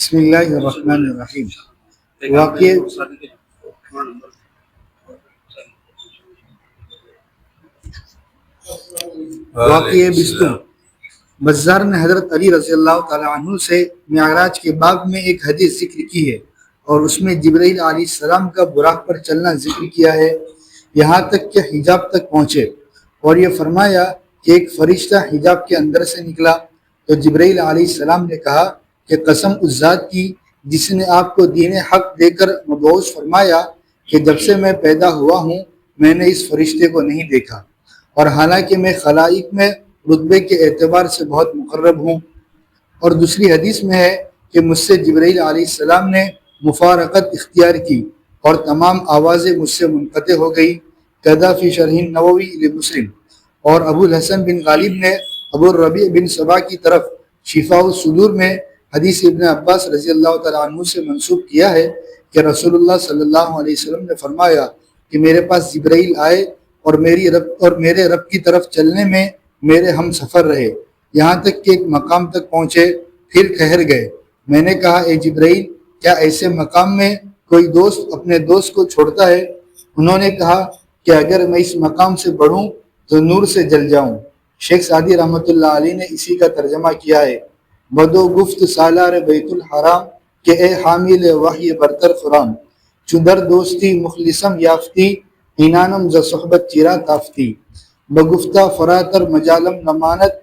بسم اللہ الرحمن الرحیم۔ واقعہ بستم۔ بزار نے حضرت علی رضی اللہ تعالیٰ عنہ سے معراج کے باب میں ایک حدیث ذکر کی ہے اور اس میں جبرائیل علیہ السلام کا براق پر چلنا ذکر کیا ہے یہاں تک کہ حجاب تک پہنچے، اور یہ فرمایا کہ ایک فرشتہ حجاب کے اندر سے نکلا تو جبرائیل علیہ السلام نے کہا کہ قسم اس ذات کی جس نے آپ کو دین حق دے کر مبعوث فرمایا کہ جب سے میں پیدا ہوا ہوں میں نے اس فرشتے کو نہیں دیکھا، اور حالانکہ میں خلائق میں رتبے کے اعتبار سے بہت مقرب ہوں۔ اور دوسری حدیث میں ہے کہ مجھ سے جبرائیل علیہ السلام نے مفارقت اختیار کی اور تمام آوازیں مجھ سے منقطع ہو گئی، کذا فی شرح نووی لمسلم۔ اور ابو الحسن بن غالب نے ابو الربیع بن صبا کی طرف شفاء الصدور میں حدیث ابن عباس رضی اللہ تعالیٰ عنہ سے منسوب کیا ہے کہ رسول اللہ صلی اللہ علیہ وسلم نے فرمایا کہ میرے پاس جبرائیل آئے اور میرے رب کی طرف چلنے میں میرے ہم سفر رہے یہاں تک کہ ایک مقام تک پہنچے، پھر ٹھہر گئے۔ میں نے کہا اے جبرائیل، کیا ایسے مقام میں کوئی دوست اپنے دوست کو چھوڑتا ہے؟ انہوں نے کہا کہ اگر میں اس مقام سے بڑھوں تو نور سے جل جاؤں۔ شیخ سعدی رحمۃ اللہ علیہ نے اسی کا ترجمہ کیا ہے، بدو گفت سالار بیت الحرام کہ اے حامل وحی برتر خرام، چدر دوستی مخلصم یافتی اینانم ز صحبت چیرا تافتی، بگفتہ فراتر مجالم نمانت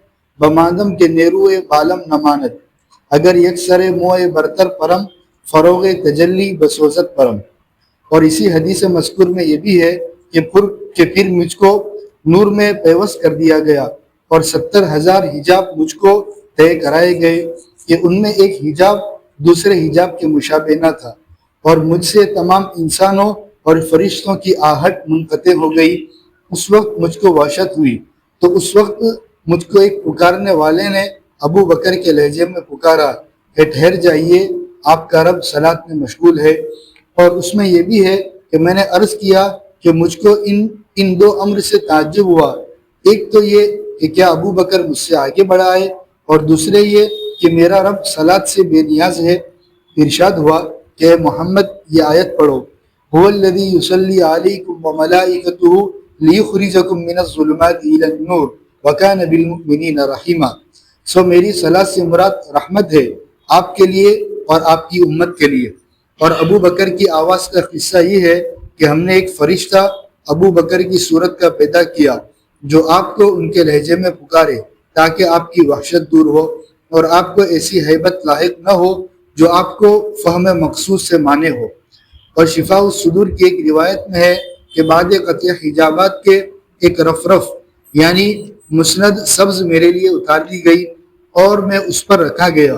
بماندم کے نیروئے بالم نمانت، اگر یکسر موئے برتر پرم فروغ تجلی بسوزت پرم۔ اور اسی حدیث مذکور میں یہ بھی ہے کہ پھر مجھ کو نور میں پیوست کر دیا گیا اور 70,000 حجاب مجھ کو طے کرائے گئے کہ ان میں ایک حجاب دوسرے حجاب کے مشابہ نہ تھا، اور مجھ سے تمام انسانوں اور فرشتوں کی آہٹ منقطع ہو گئی۔ اس وقت مجھ کو وحشت ہوئی تو اس وقت مجھ کو ایک پکارنے والے نے ابو بکر کے لہجے میں پکارا کہ ٹھہر جائیے، آپ کا رب صلاۃ میں مشغول ہے۔ اور اس میں یہ بھی ہے کہ میں نے عرض کیا کہ مجھ کو ان دو امر سے تعجب ہوا، ایک تو یہ کہ کیا ابو بکر مجھ سے آگے بڑھا ہے، اور دوسرے یہ کہ میرا رب صلاۃ سے بے نیاز ہے۔ ارشاد ہوا کہ اے محمد یہ آیت پڑھو، هو الذی یصلی علیکم وملائکتہ لیخرجکم من الظلمات الی النور وکان بالمؤمنین رحیما۔ سو میری صلاۃ سے مراد رحمت ہے آپ کے لیے اور آپ کی امت کے لیے۔ اور ابو بکر کی آواز کا قصہ یہ ہے کہ ہم نے ایک فرشتہ ابو بکر کی صورت کا پیدا کیا جو آپ کو ان کے لہجے میں پکارے تاکہ آپ کی وحشت دور ہو اور آپ کو ایسی ہیبت لاحق نہ ہو جو آپ کو فہم مقصود سے مانے ہو۔ اور شفاء الصدور کی ایک روایت میں ہے کہ بعد قطع حجابات کے ایک رفرف یعنی مسند سبز میرے لیے اتار دی گئی اور میں اس پر رکھا گیا،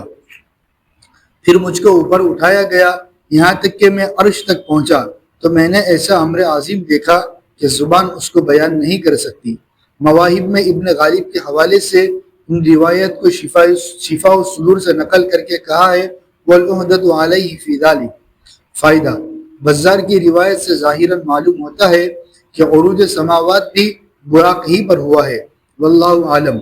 پھر مجھ کو اوپر اٹھایا گیا یہاں تک کہ میں عرش تک پہنچا تو میں نے ایسا امر عظیم دیکھا کہ زبان اس کو بیان نہیں کر سکتی۔ مواہب میں ابن غالب کے حوالے سے ان روایت کو شفاء الصدور سے نقل کر کے کہا ہے والعہدۃ علیہ فی ذلک۔ فائدہ، بزار کی روایت سے ظاہراً معلوم ہوتا ہے کہ عروج سماوات بھی براق ہی پر ہوا ہے، واللہ عالم۔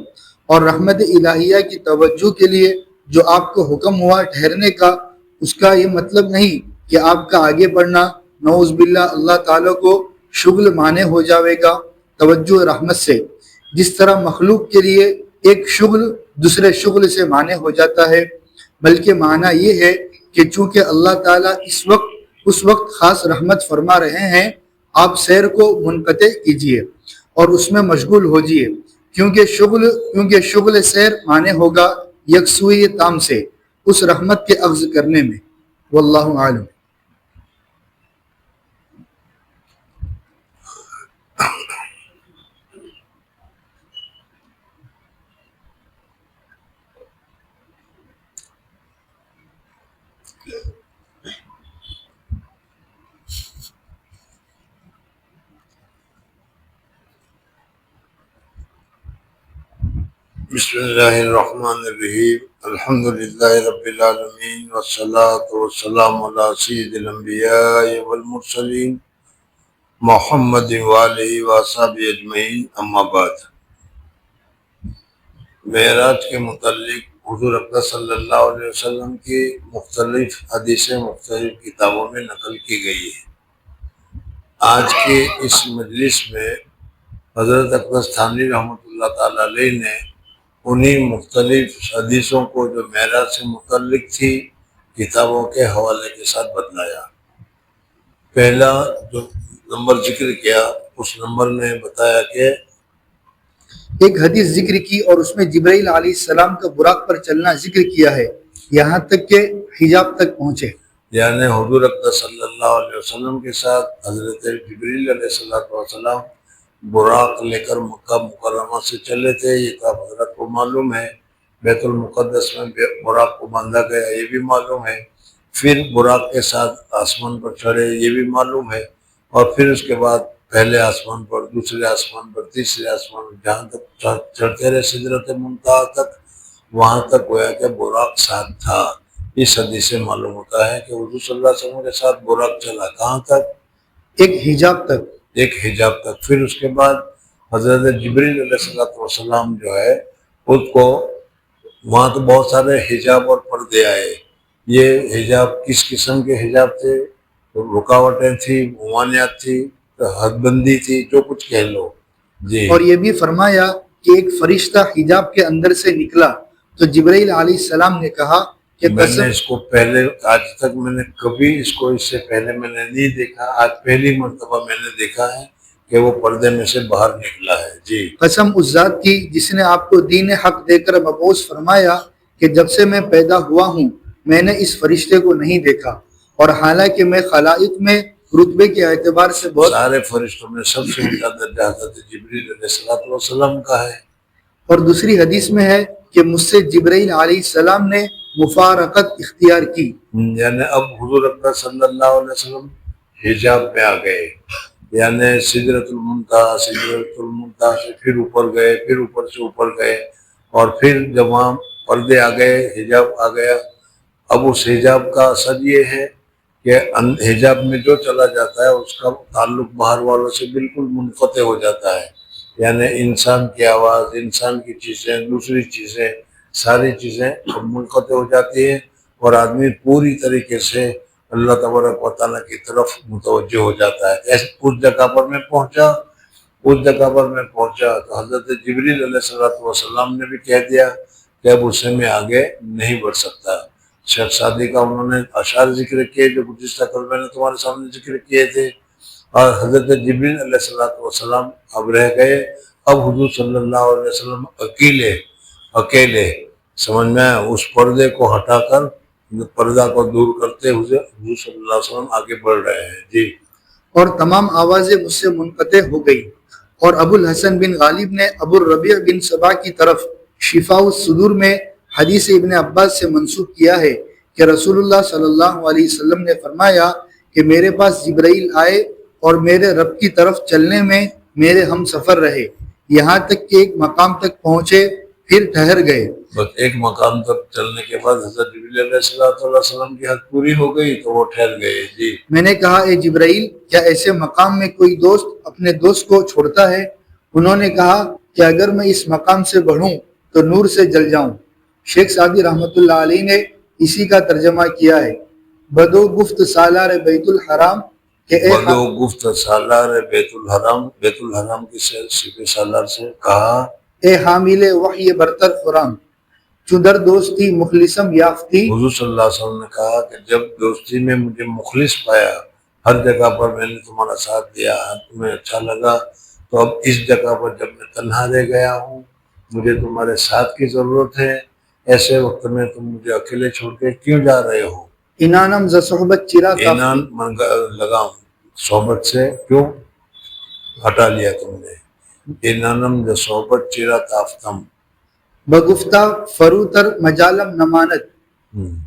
اور رحمت الہیہ کی توجہ کے لیے جو آپ کو حکم ہوا ٹھہرنے کا، اس کا یہ مطلب نہیں کہ آپ کا آگے بڑھنا نعوذ باللہ اللہ تعالیٰ کو شغل مانے ہو جاوے گا توجہ رحمت سے، جس طرح مخلوق کے لیے ایک شغل دوسرے شغل سے مانے ہو جاتا ہے، بلکہ معنی یہ ہے کہ چونکہ اللہ تعالیٰ اس وقت خاص رحمت فرما رہے ہیں، آپ سیر کو منقطع کیجئے اور اس میں مشغول ہوجئے، کیونکہ شغل سیر مانے ہوگا یکسوئی تام سے اس رحمت کے اخذ کرنے میں۔ واللہ عالم۔ بسم اللہ الرحمن الرحیم، الحمد للہ رب العالمین والصلاة والسلام علی سید الانبیاء والمرسلین محمد وآلہ وصحبہ اجمعین، اما بعد۔ معراج کے متعلق حضور اقدس صلی اللہ علیہ وسلم کی مختلف حدیثیں مختلف کتابوں میں نقل کی گئی ہیں۔ آج کے اس مجلس میں حضرت اقدس تھانوی رحمۃ اللہ تعالیٰ علیہ نے انہی مختلف حدیثوں کو جو معراج سے متعلق تھی کتابوں کے حوالے کے ساتھ بدلایا۔ پہلا جو نمبر ذکر کیا اس نمبر میں بتایا کہ ایک حدیث ذکر کی اور اس میں جبرائیل علیہ السلام کا براق پر چلنا ذکر کیا ہے یہاں تک کہ حجاب تک پہنچے، یعنی حضور اقدس صلی اللہ علیہ وسلم کے ساتھ حضرت جبریل علیہ السلام براق لے کر مکہ مکرمہ سے چلے تھے، یہ تو حضرت کو معلوم ہے۔ بیت المقدس میں براق کو باندھا گیا یہ بھی معلوم ہے، پھر براق کے ساتھ آسمان پر چڑھے یہ بھی معلوم ہے، اور پھر اس کے بعد پہلے آسمان پر، دوسرے آسمان پر، تیسرے آسمان پر، جہاں تک چڑھتے رہے سدرۃ منتہا تک، وہاں تک گویا کہ براق ساتھ تھا۔ اس حدیث سے معلوم ہوتا ہے کہ حضور صلی اللہ علیہ وسلم کے ساتھ براق چلا کہاں تک؟ ایک حجاب تک۔ ایک حجاب تک۔ پھر اس کے بعد حضرت جبریل علیہ السلام جو ہے خود کو وہاں تو بہت سارے حجاب اور پردے آئے، یہ حجاب کس قسم کے حجاب تھے؟ رکاوٹیں تھی، ممانعت تھی، حد بندی تھی، جو کچھ کہہ لو جی۔ اور یہ بھی فرمایا کہ ایک فرشتہ حجاب کے اندر سے نکلا تو جبرائیل علیہ السلام نے کہا کہ میں نے اس کو پہلے آج تک میں نے کبھی اس کو اس سے پہلے میں نے نہیں دیکھا، آج پہلی مرتبہ میں نے دیکھا ہے کہ وہ پردے میں سے باہر نکلا ہے جی۔ قسم اس ذات کی جس نے آپ کو دین حق دے کر مبعوث فرمایا کہ جب سے میں پیدا ہوا ہوں میں نے اس فرشتے کو نہیں دیکھا، اور حالانکہ میں خلائق میں رتبے کے اعتبار سے بہت سارے فرشتوں میں سب سے اونچا درجہ حضرت جبریل علیہ السلام کا ہے۔ اور دوسری حدیث میں ہے کہ مجھ سے جبرائیل علیہ السلام نے مفارقت اختیار کی، یعنی اب حضور اکرم صلی اللہ علیہ وسلم حجاب میں آ گئے، یعنی سدرۃ المنتہا سے پھر اوپر گئے، پھر اوپر سے اوپر گئے، اور پھر جب وہاں پردے آ گئے، حجاب آ گیا۔ اب اس حجاب کا اثر یہ ہے کہ حجاب میں جو چلا جاتا ہے اس کا تعلق باہر والوں سے بالکل منقطع ہو جاتا ہے، یعنی انسان کی آواز، انسان کی چیزیں، دوسری چیزیں، ساری چیزیں منقطع ہو جاتی ہیں، اور آدمی پوری طریقے سے اللہ تبارک و تعالیٰ کی طرف متوجہ ہو جاتا ہے۔ اس جگہ پر میں پہنچا تو حضرت جبریل علیہ السلام نے بھی کہہ دیا کہ اب اس سے میں آگے نہیں بڑھ سکتا۔ شیخ سعدی کا انہوں نے اشعار ذکر کیے جو گزشتہ کل میں نے تمہارے سامنے ذکر کیے تھے، اور حضرت جبریل علیہ السلام اب رہ گئے۔ اب حضور صلی اللہ علیہ وسلم اکیلے سمجھ میں اس پردے کو ہٹا کر، پردہ کو دور کرتے ہوئے حضور صلی اللہ علیہ وسلم آگے بڑھ رہے ہیں جی۔ اور تمام آوازیں مجھ سے منقطع ہو گئی، اور ابو الحسن بن غالب نے ابو الربیع بن سبا کی طرف شفاء الصدور میں حدیث ابن عباس سے منسوخ کیا ہے کہ رسول اللہ صلی اللہ علیہ وسلم نے فرمایا کہ میرے پاس جبرائیل آئے اور میرے رب کی طرف چلنے میں میرے ہم سفر رہے، یہاں تک کہ ایک مقام تک پہنچے پھر ٹھہر گئے۔ بس ایک مقام تک چلنے کے بعد حضرت جبریل علیہ السلام کی حد پوری ہو گئی تو وہ ٹھہر گئے جی۔ میں نے کہا اے جبرائیل کیا ایسے مقام میں کوئی دوست اپنے دوست کو چھوڑتا ہے؟ انہوں نے کہا کہ اگر میں اس مقام سے بڑھوں تو نور سے جل جاؤں۔ شیخ سعدی رحمۃ اللہ علیہ نے اسی کا ترجمہ کیا ہے، بدو گفت سالار بیت الحرام کہ بدو گفت سالار بیت الحرام کی صفت سالار سے کہا اے حامل وحی برتر خرام چودر دوستی مخلصم یافتی۔ حضور صلی اللہ علیہ وسلم نے کہا کہ جب دوستی میں مجھے مخلص پایا، ہر جگہ پر میں نے تمہارا ساتھ دیا، تمہیں اچھا لگا، تو اب اس جگہ پر جب میں تنہا رہ گیا ہوں، مجھے تمہارے ساتھ کی ضرورت ہے، ایسے وقت میں تم مجھے اکیلے چھوڑ کے کیوں جا رہے ہو؟ انانم ز صحبت چرا انان لگاؤں صحبت سے کیوں ہٹا لیا تم نے؟ انانم ز صحبت چرا تافتم بگفتہ فروتر مجالم نمانت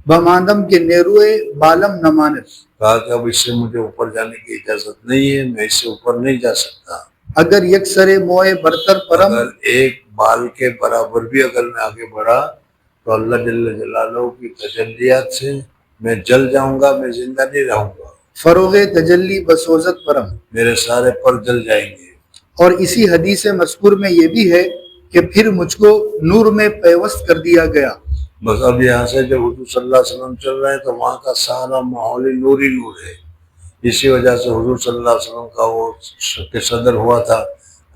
بماندم کے نیروئے بالم نمانت۔ کہا کہ اب اس سے مجھے اوپر جانے کی اجازت نہیں ہے، میں اس سے اوپر نہیں جا سکتا۔ اگر یک سرے موئے برتر پرم، اگر ایک بال کے برابر بھی اگر میں آگے بڑھا تو اللہ جل جلالہ کی تجلیات سے میں جل جاؤں گا، میں زندہ نہیں رہوں گا۔ فروغ تجلی بسوزت پرم، میرے سارے پر جل جائیں گے۔ اور اسی حدیث مذکور میں یہ بھی ہے کہ پھر مجھ کو نور میں پیوست کر دیا گیا بس اب یہاں سے جب حضور صلی اللہ علیہ وسلم چل رہے ہیں تو وہاں کا سارا ماحول نور ہی نور ہے. اسی وجہ سے حضور صلی اللہ علیہ وسلم کا وہ شق صدر ہوا تھا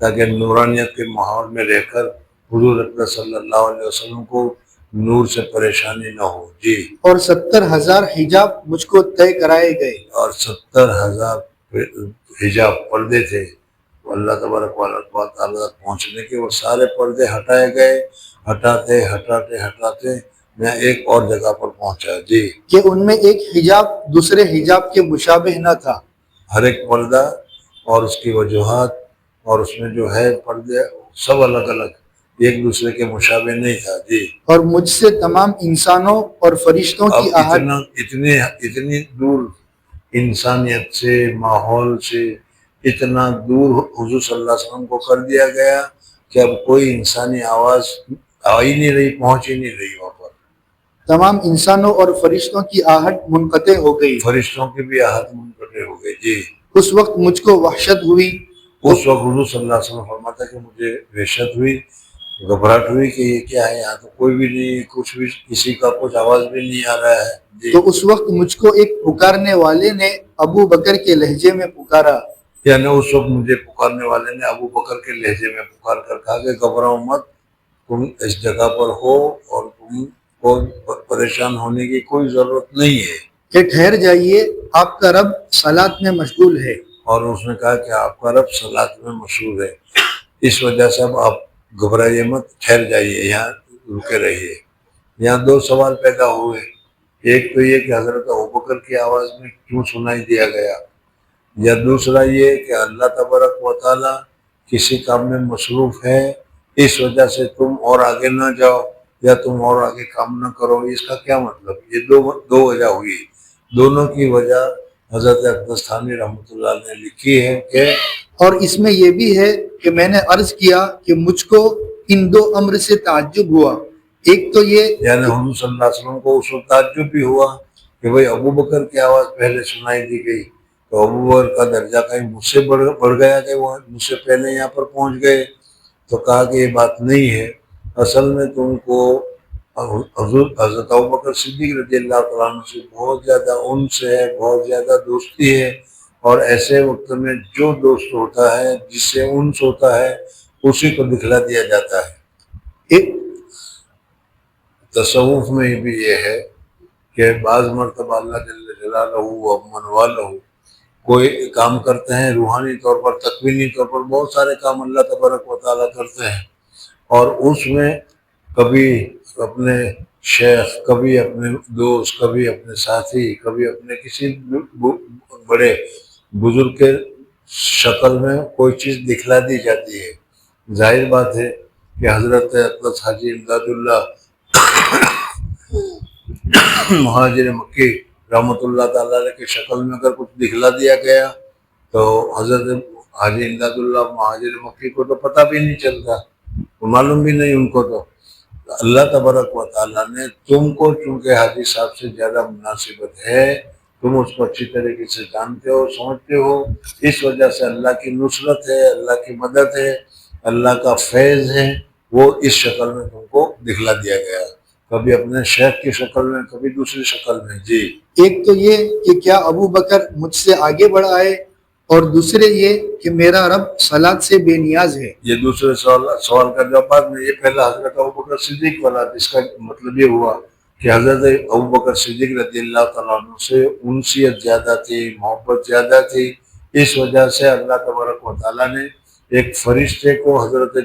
تاکہ نورانیت کے ماحول میں رہ کر حضور اکرم صلی اللہ علیہ وسلم کو نور سے پریشانی نہ ہو. جی. اور 70,000 حجاب مجھ کو طے کرائے گئے. اور 70,000 حجاب پردے تھے اللہ تبارک و تعالیٰ تک پہنچنے کے. وہ سارے پردے ہٹائے گئے. ہٹاتے میں ایک اور جگہ پر پہنچا. جی. کہ ان میں ایک حجاب دوسرے حجاب کے مشابہ نہ تھا. ہر ایک پردہ اور اس کی وجوہات اور اس میں جو ہے پردے سب الگ الگ، ایک دوسرے کے مشابہ نہیں تھا. جی. اور مجھ سے تمام انسانوں اور فرشتوں کی آہٹ. اتنی دور انسانیت سے، ماحول سے اتنا دور حضور صلی اللہ علیہ وسلم کو کر دیا گیا کہ اب کوئی انسانی آواز آ ہی نہیں رہی، پہنچ ہی نہیں رہی وہاں پر. تمام انسانوں اور فرشتوں کی آہٹ منقطع ہو گئی. فرشتوں کی بھی آہٹ منقطع ہو گئی. جی. اس وقت مجھ کو وحشت ہوئی. اس وقت حضور صلی اللہ علیہ وسلم فرماتا کہ مجھے وحشت ہوئی، گھبراہٹ ہوئی کہ یہ کیا ہے، یہاں تو کوئی بھی نہیں، کچھ بھی کسی کا کچھ آواز بھی نہیں آ رہا ہے. جی. تو اس وقت مجھ کو ایک پکارنے والے نے ابو بکر کے لہجے میں پکارا. یعنی اس وقت مجھے پکارنے والے نے ابو بکر کے لہجے میں پکار کر کہا کہ گھبراؤ مت، تم اس جگہ پر ہو اور تم کو پریشان ہونے کی کوئی ضرورت نہیں ہے. کہ ٹھہر جائیے، آپ کا رب صلاۃ میں مشغول ہے. اور اس نے کہا کہ آپ کا رب صلاۃ میں مشغول ہے، اس وجہ سے اب آپ گھبرائیے مت، ٹھہر جائیے، یہاں رکے رہیے. یہاں دو سوال پیدا ہوئے. ایک تو یہ کہ حضرت ابوبکر کی آواز میں کیوں سنائی دیا گیا، یا دوسرا یہ کہ اللہ تبارک و تعالیٰ کسی کام میں مصروف ہے اس وجہ سے تم اور آگے نہ جاؤ یا تم اور آگے کام نہ کرو. اس کا کیا مطلب؟ یہ دو وجہ ہوئی. دونوں کی وجہ حضرت اقدس ثانی رحمۃ اللہ نے لکھی ہے کہ اور اس میں یہ بھی ہے کہ میں نے عرض کیا کہ مجھ کو ان دو امر سے تعجب ہوا. ایک تو یہ یعنی حضور صلی اللہ علیہ وسلم کو اس وقت تعجب بھی ہوا کہ بھئی ابو بکر کی آواز پہلے سنائی دی گئی تو ابو بکر کا درجہ کہیں مجھ سے بڑھ گیا کہ وہ مجھ سے پہلے یہاں پر پہنچ گئے. تو کہا کہ یہ بات نہیں ہے، اصل میں تم کو حضرت ابوبکر صدیق رضی اللہ تعالیٰ عنہ سے بہت زیادہ انس ہے، بہت زیادہ دوستی ہے. اور ایسے وقت میں جو دوست ہوتا ہے، جس سے انس ہوتا ہے، اسی کو دکھلا دیا جاتا ہے. تصوف میں بھی یہ ہے کہ بعض مرتبہ اللہ جل جلالہ و من والہ کوئی کام کرتے ہیں روحانی طور پر، تکوینی طور پر بہت سارے کام اللہ تبارک و تعالیٰ کرتے ہیں، اور اس میں کبھی اپنے شیخ، کبھی اپنے دوست، کبھی اپنے ساتھی، کبھی اپنے کسی بڑے بزرگ کے شکل میں کوئی چیز دکھلا دی جاتی ہے. ظاہر بات ہے کہ حضرت اقدس حاجی امداد اللہ مہاجر مکی رحمۃ اللہ تعالیٰ کی شکل میں اگر کچھ دکھلا دیا گیا تو حضرت حاجی امداد اللہ مہاجر مکی کو تو پتہ بھی نہیں چلتا، معلوم بھی نہیں ان کو. تو اللہ تبارک و تعالیٰ نے تم کو چونکہ حاجی صاحب سے زیادہ مناسبت ہے، تم اس کو اچھی طریقے سے جانتے ہو، سمجھتے ہو، اس وجہ سے اللہ کی نصرت ہے، اللہ کی مدد ہے، اللہ کا فیض ہے، وہ اس شکل میں تم کو دکھلا دیا گیا، کبھی اپنے شیخ کی شکل میں، کبھی دوسری شکل میں. جی. ایک تو یہ کہ کیا ابو بکر مجھ سے آگے بڑھ آئے، اور دوسرے یہ کہ میرا رب صلاۃ سے بے نیاز ہے. یہ دوسرے سوال کا جواب بعد میں. یہ پہلا حضرت ابوبکر صدیق والا، جس کا مطلب یہ ہوا کہ حضرت ابوبکر صدیق رضی اللہ تعالیٰ عنہ سے انسیت زیادہ تھی، محبت زیادہ تھی، اس وجہ سے اللہ تبارک و تعالیٰ نے ایک فرشتے کو حضرت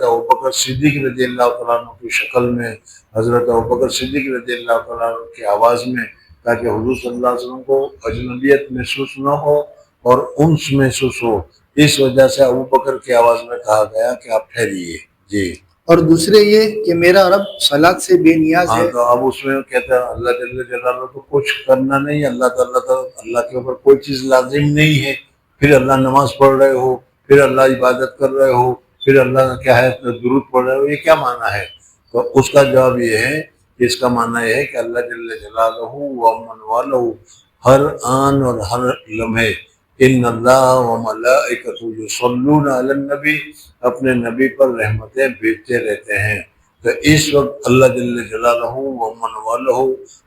ابوبکر صدیق رضی اللہ تعالیٰ عنہ کی شکل میں، حضرت ابوبکر صدیق رضی اللہ تعالیٰ عنہ کی آواز میں، تاکہ حضور صلی اللہ علیہ وسلم کو اجنبیت محسوس نہ ہو اور انس محسوس ہو. اس وجہ سے ابوبکر کی آواز میں کہا گیا کہ آپ ٹھہریے. جی. اور دوسرے یہ کہ میرا رب صلاۃ سے بے نیاز ہے. تو اب اس میں کہتا ہے اللہ جل جلالہ کو کچھ کرنا نہیں، اللہ تعالیٰ اللہ کے اوپر کوئی چیز لازم نہیں ہے. پھر اللہ نماز پڑھ رہے ہو، پھر اللہ عبادت کر رہے ہو، پھر اللہ کیا ہے درود پڑھ رہے ہو، یہ کیا معنی ہے؟ تو اس کا جواب یہ ہے کہ اس کا معنی یہ ہے کہ اللہ جل جلالہ و من والہ ہر آن اور ہر لمحے ان اللہ و ملائکتہ یصلون علی النبی، اپنے نبی پر رحمتیں بھیجتے رہتے ہیں۔ تو اس وقت اللہ جل جلالہ و من والہ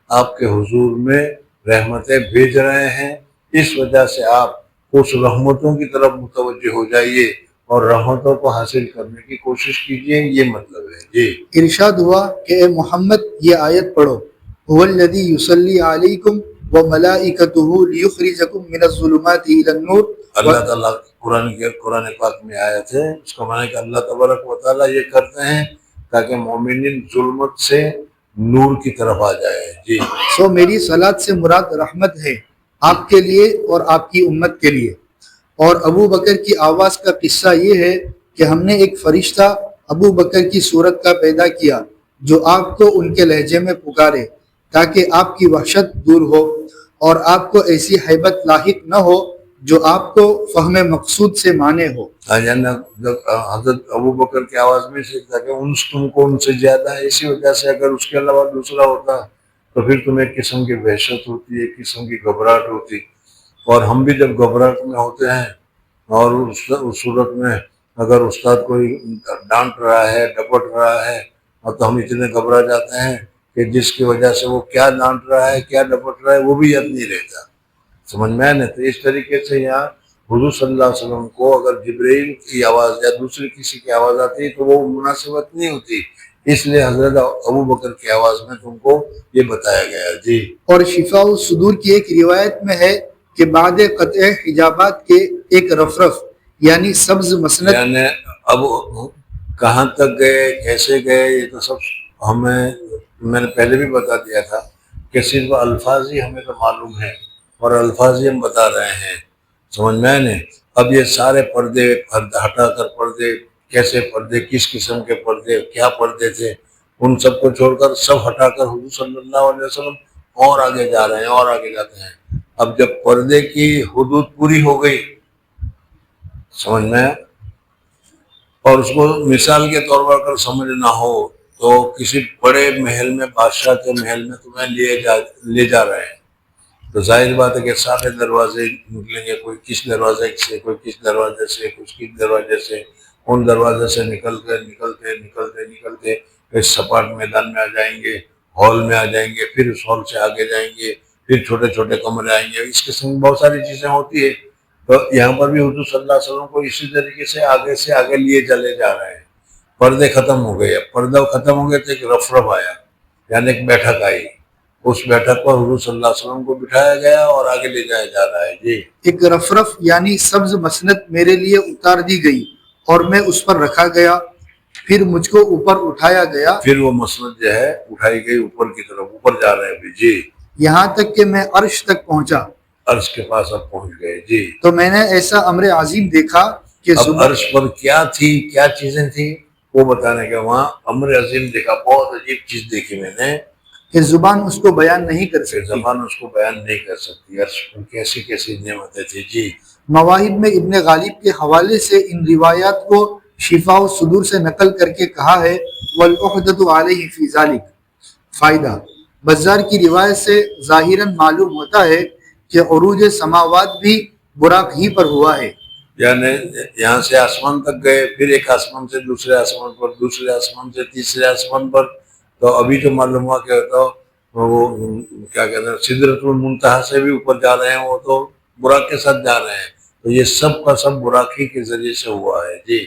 آپ کے حضور میں رحمتیں بھیج رہے ہیں، اس وجہ سے آپ اس رحمتوں کی طرف متوجہ ہو جائیے اور رحمتوں کو حاصل کرنے کی کوشش کیجیے، یہ مطلب ہے جی۔ ارشاد ہوا کہ اے محمد یہ آیت پڑھو، هو الذی یصلی علیکم وملائکتہ لیخرجکم من الظلمات الی النور۔ اللہ تعالیٰ قرآن پاک میں آیت ہے، اس کا معنی ہے کہ اللہ تبارک و تعالیٰ یہ کرتے ہیں تاکہ مومنین ظلمت سے نور کی طرف آ جائے جی۔ سو میری صلات سے مراد رحمت ہے آپ کے لیے اور آپ کی امت کے لیے۔ اور ابو بکر کی آواز کا قصہ یہ ہے کہ ہم نے ایک فرشتہ ابو بکر کی صورت کا پیدا کیا جو آپ کو ان کے لہجے میں پکارے تاکہ آپ کی وحشت دور ہو اور آپ کو ایسی ہیبت لاحق نہ ہو جو آپ کو فہم مقصود سے مانے ہو۔ یعنی حضرت ابو بکر کی آواز میں سے تھا کہ انس تم کو ان سے زیادہ ہے، اسی وجہ سے اگر اس کے علاوہ دوسرا ہوتا تو پھر تمہیں ایک قسم کی وحشت ہوتی، ایک قسم کی گھبراہٹ ہوتی۔ اور ہم بھی جب گھبراہٹ میں ہوتے ہیں اور اس صورت میں اگر استاد کوئی ڈانٹ رہا ہے، ڈپٹ رہا ہے، اور تو ہم اتنے گھبرا جاتے ہیں کہ جس کی وجہ سے وہ کیا ڈانٹ رہا ہے، کیا ڈپٹ رہا ہے، وہ بھی یاد نہیں رہتا، سمجھ میں آئے؟ تو اس طریقے سے یہاں حضور صلی اللہ علیہ وسلم کو اگر جبرائیل کی آواز یا دوسری کسی کی آواز آتی تو وہ مناسبت نہیں ہوتی، اس لیے حضرت ابو بکر کی آواز میں تم کو یہ بتایا گیا جی۔ اور شفاء الصدور کی ایک روایت میں ہے کہ بعد قطع حجابات کے ایک رفرف یعنی سبز مسند، یعنی اب کہاں تک گئے، کیسے گئے، یہ تو سب میں نے پہلے بھی بتا دیا تھا کہ صرف الفاظ ہی ہمیں تو معلوم ہے اور الفاظ ہی ہم بتا رہے ہیں، سمجھ میں آئے؟ اب یہ سارے پردے ہٹا کر، پردے کیسے پردے، کس قسم کے پردے، کیا پردے تھے، ان سب کو چھوڑ کر، سب ہٹا کر حضور صلی اللہ علیہ وسلم اور آگے جا رہے ہیں اور آگے جاتے ہیں۔ اب جب پردے کی حدود پوری ہو گئی، سمجھ میں، اور اس کو مثال کے طور پر اگر سمجھنا ہو تو کسی بڑے محل میں، بادشاہ کے محل میں تمہیں لے جا رہے ہیں، تو ظاہر بات ہے کہ سارے دروازے نکلیں گے، کوئی کس دروازے سے، کوئی کس دروازے سے، کچھ کس دروازے سے، ان دروازے سے نکلتے اس سپاٹ میدان میں آ جائیں گے، ہال میں آ جائیں گے، پھر اس ہال سے آگے جائیں گے، پھر چھوٹے چھوٹے کمرے آئیں گے، اس قسم کی بہت ساری چیزیں ہوتی ہے۔ تو یہاں پر بھی حضور صلی اللہ علیہ وسلم کو اسی طریقے سے آگے لیے چلے جا رہے ہیں۔ پردے ختم ہو گئے، اب پردہ ختم ہو گئے تو ایک رفرف آیا، یعنی ایک بیٹھک آئی، اس بیٹھک پر حضور صلی اللہ علیہ وسلم کو بٹھایا گیا اور آگے لے جایا جا رہا ہے جی۔ ایک رفرف یعنی سبز مسند میرے لیے اتار دی گئی اور میں اس پر رکھا گیا، پھر مجھ کو اوپر اٹھایا گیا، پھر وہ مسند جو ہے اٹھائی گئی اوپر کی طرف، اوپر جا رہے ہیں جی، یہاں تک کہ میں عرش تک پہنچا۔ عرش کے پاس اب پہنچ گئے جی۔ تو میں نے ایسا امر عظیم دیکھا کہ اب عرش پر کیا تھی، کیا چیزیں تھیں وہ بتانے کا، وہاں امر عظیم دیکھا، بہت عجیب چیز دیکھی میں نے کہ زبان اس کو بیان نہیں کر سکتی، زبان اس کو بیان نہیں کر سکتی۔ عرش پر کیسی کیسی نعمتیں تھی جی۔ مواہب میں ابن غالب کے حوالے سے ان روایات کو شفاء الصدور سے نقل کر کے کہا ہے وَالْأُحْدَةُ عَلَيْهِ فِي ذَلِكَ۔ فائدہ، بزار کی روایت سے ظاہراً معلوم ہوتا ہے کہ عروج سماوات بھی براق ہی پر ہوا ہے، یعنی یہاں سے آسمان تک گئے، پھر ایک آسمان سے دوسرے آسمان پر، دوسرے آسمان سے تیسرے آسمان پر، تو ابھی جو معلوم ہوا کہ تو وہ کیا کہتے ہیں سدرۃ المنتہا سے بھی اوپر جا رہے ہیں، وہ تو براق کے ساتھ جا رہے ہیں، تو یہ سب کا سب براق ہی کے ذریعے سے ہوا ہے جی۔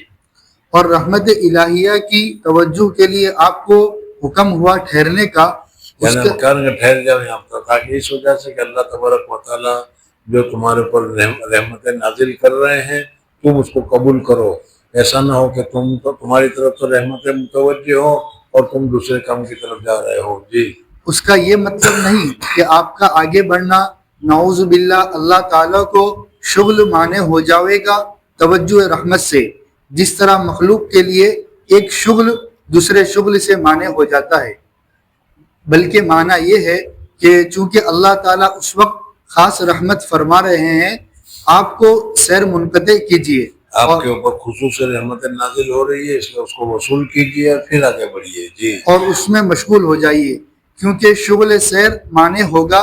اور رحمت الہیہ کی توجہ کے لیے آپ کو حکم ہوا ٹھہرنے کا، اس یعنی کا کہا ٹھہر جاؤ یہاں پر، تاکہ اس وجہ سے کہ اللہ تبارک و تعالیٰ جو تمہارے اوپر رحمتیں نازل کر رہے ہیں تم اس کو قبول کرو، ایسا نہ ہو کہ تمہاری طرف تو رحمتیں متوجہ ہو اور تم دوسرے کام کی طرف جا رہے ہو جی۔ اس کا یہ مطلب نہیں کہ آپ کا آگے بڑھنا نعوذ باللہ اللہ تعالیٰ کو شغل مانے ہو جاوے گا توجہ رحمت سے، جس طرح مخلوق کے لیے ایک شغل دوسرے شغل سے مانے ہو جاتا ہے، بلکہ معنی یہ ہے کہ چونکہ اللہ تعالیٰ اس وقت خاص رحمت فرما رہے ہیں، آپ کو سیر منقطع کیجیے، آپ کے اوپر خصوصی رحمت نازل ہو رہی ہے، اس لیے اس کو وصول کیجیے اور پھر آگے بڑھیے جی، اور اس میں مشغول ہو جائیے، کیونکہ شغل سیر مانے ہوگا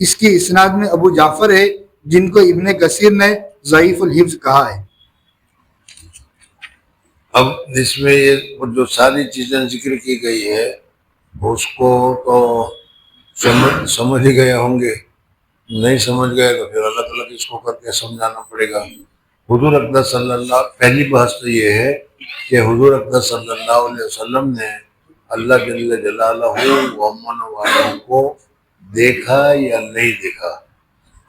اس کی اسناد میں ابو جعفر ہے جن کو ابن کثیر نے ضعیف الحفظ کہا ہے۔ اب اس میں یہ جو ساری چیزیں ذکر کی گئی ہے اس کو تو سمجھ ہی گئے ہوں گے، نہیں سمجھ گئے تو پھر الگ الگ اس کو کر کے سمجھانا پڑے گا۔ حضور اقدس صلی اللہ، پہلی بحث تو یہ ہے کہ حضور اقدس صلی اللہ علیہ وسلم نے اللہ جل جلالہ و امن والوں کو دیکھا یا نہیں دیکھا۔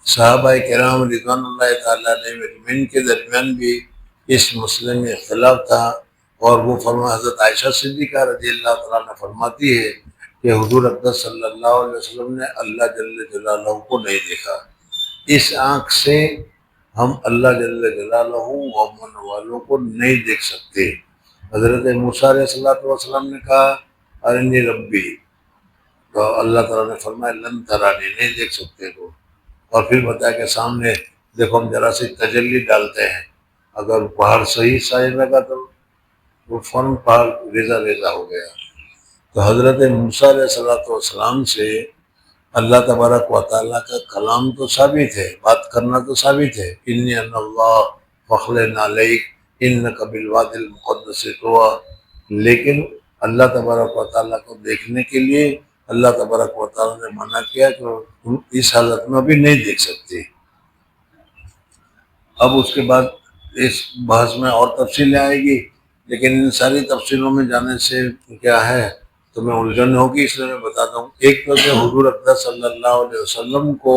صحابہ کرام رضوان اللہ تعالیٰ علیہ کے درمیان بھی اس مسئلے میں اختلاف تھا، اور وہ حضرت عائشہ صدیقہ رضی اللہ تعالیٰ عنہ فرماتی ہے کہ حضور اقدس صلی اللہ علیہ وسلم نے اللہ جل جلالہ کو نہیں دیکھا۔ اس آنکھ سے ہم اللہ جل جلالہ و امن والوں کو نہیں دیکھ سکتے۔ حضرت موسیٰ علیہ السلام نے کہا ارنی ربی، تو اللہ تعالیٰ نے فرمایا لن ترانی، نہیں دیکھ سکتے تو، اور پھر بتایا کہ سامنے دیکھو ہم ذرا سی تجلی ڈالتے ہیں، اگر پہاڑ صحیح سائز لگا تو وہ فوراً پہاڑ ریزہ ریزہ ہو گیا۔ تو حضرت موسیٰ علیہ السلام سے اللہ تبارک و تعالیٰ کا کلام تو ثابت ہے، بات کرنا تو ثابت ہے، انی انا اللہ فخلعن علیک انک بالوادی المقدس طویٰ، لیکن اللہ تبارک و تعالیٰ کو دیکھنے کے لیے اللہ تبارک و تعالیٰ نے منع کیا کہ تم اس حالت میں بھی نہیں دیکھ سکتے۔ اب اس کے بعد اس بحث میں اور تفصیلیں آئے گی، لیکن ان ساری تفصیلوں میں جانے سے کیا ہے تو میں الجھن ہوگی، اس لیے میں بتاتا ہوں۔ ایک تو کہ حضور اقدس صلی اللہ علیہ وسلم کو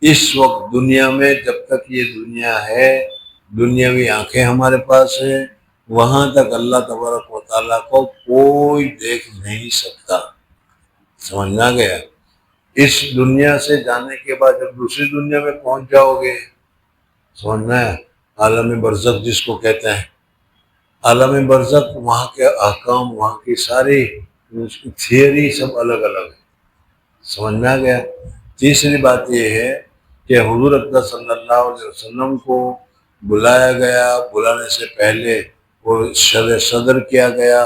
اس وقت دنیا میں، جب تک یہ دنیا ہے، دنیاوی آنکھیں ہمارے پاس ہے، وہاں تک اللہ تبارک و تعالیٰ کو کوئی دیکھ نہیں سکتا۔ سمجھنا گیا؟ اس دنیا سے جانے کے بعد جب دوسری دنیا میں پہنچ جاؤ گے، سمجھنا ہے، عالم برزخ جس کو کہتے ہیں، عالم برزخ، وہاں کے احکام، وہاں کی ساری تھیوری سب الگ الگ ہے۔ سمجھنا گیا؟ تیسری بات یہ ہے کہ حضور اقدس صلی اللہ علیہ وسلم کو بلایا گیا، بلانے سے پہلے وہ شرح صدر کیا گیا،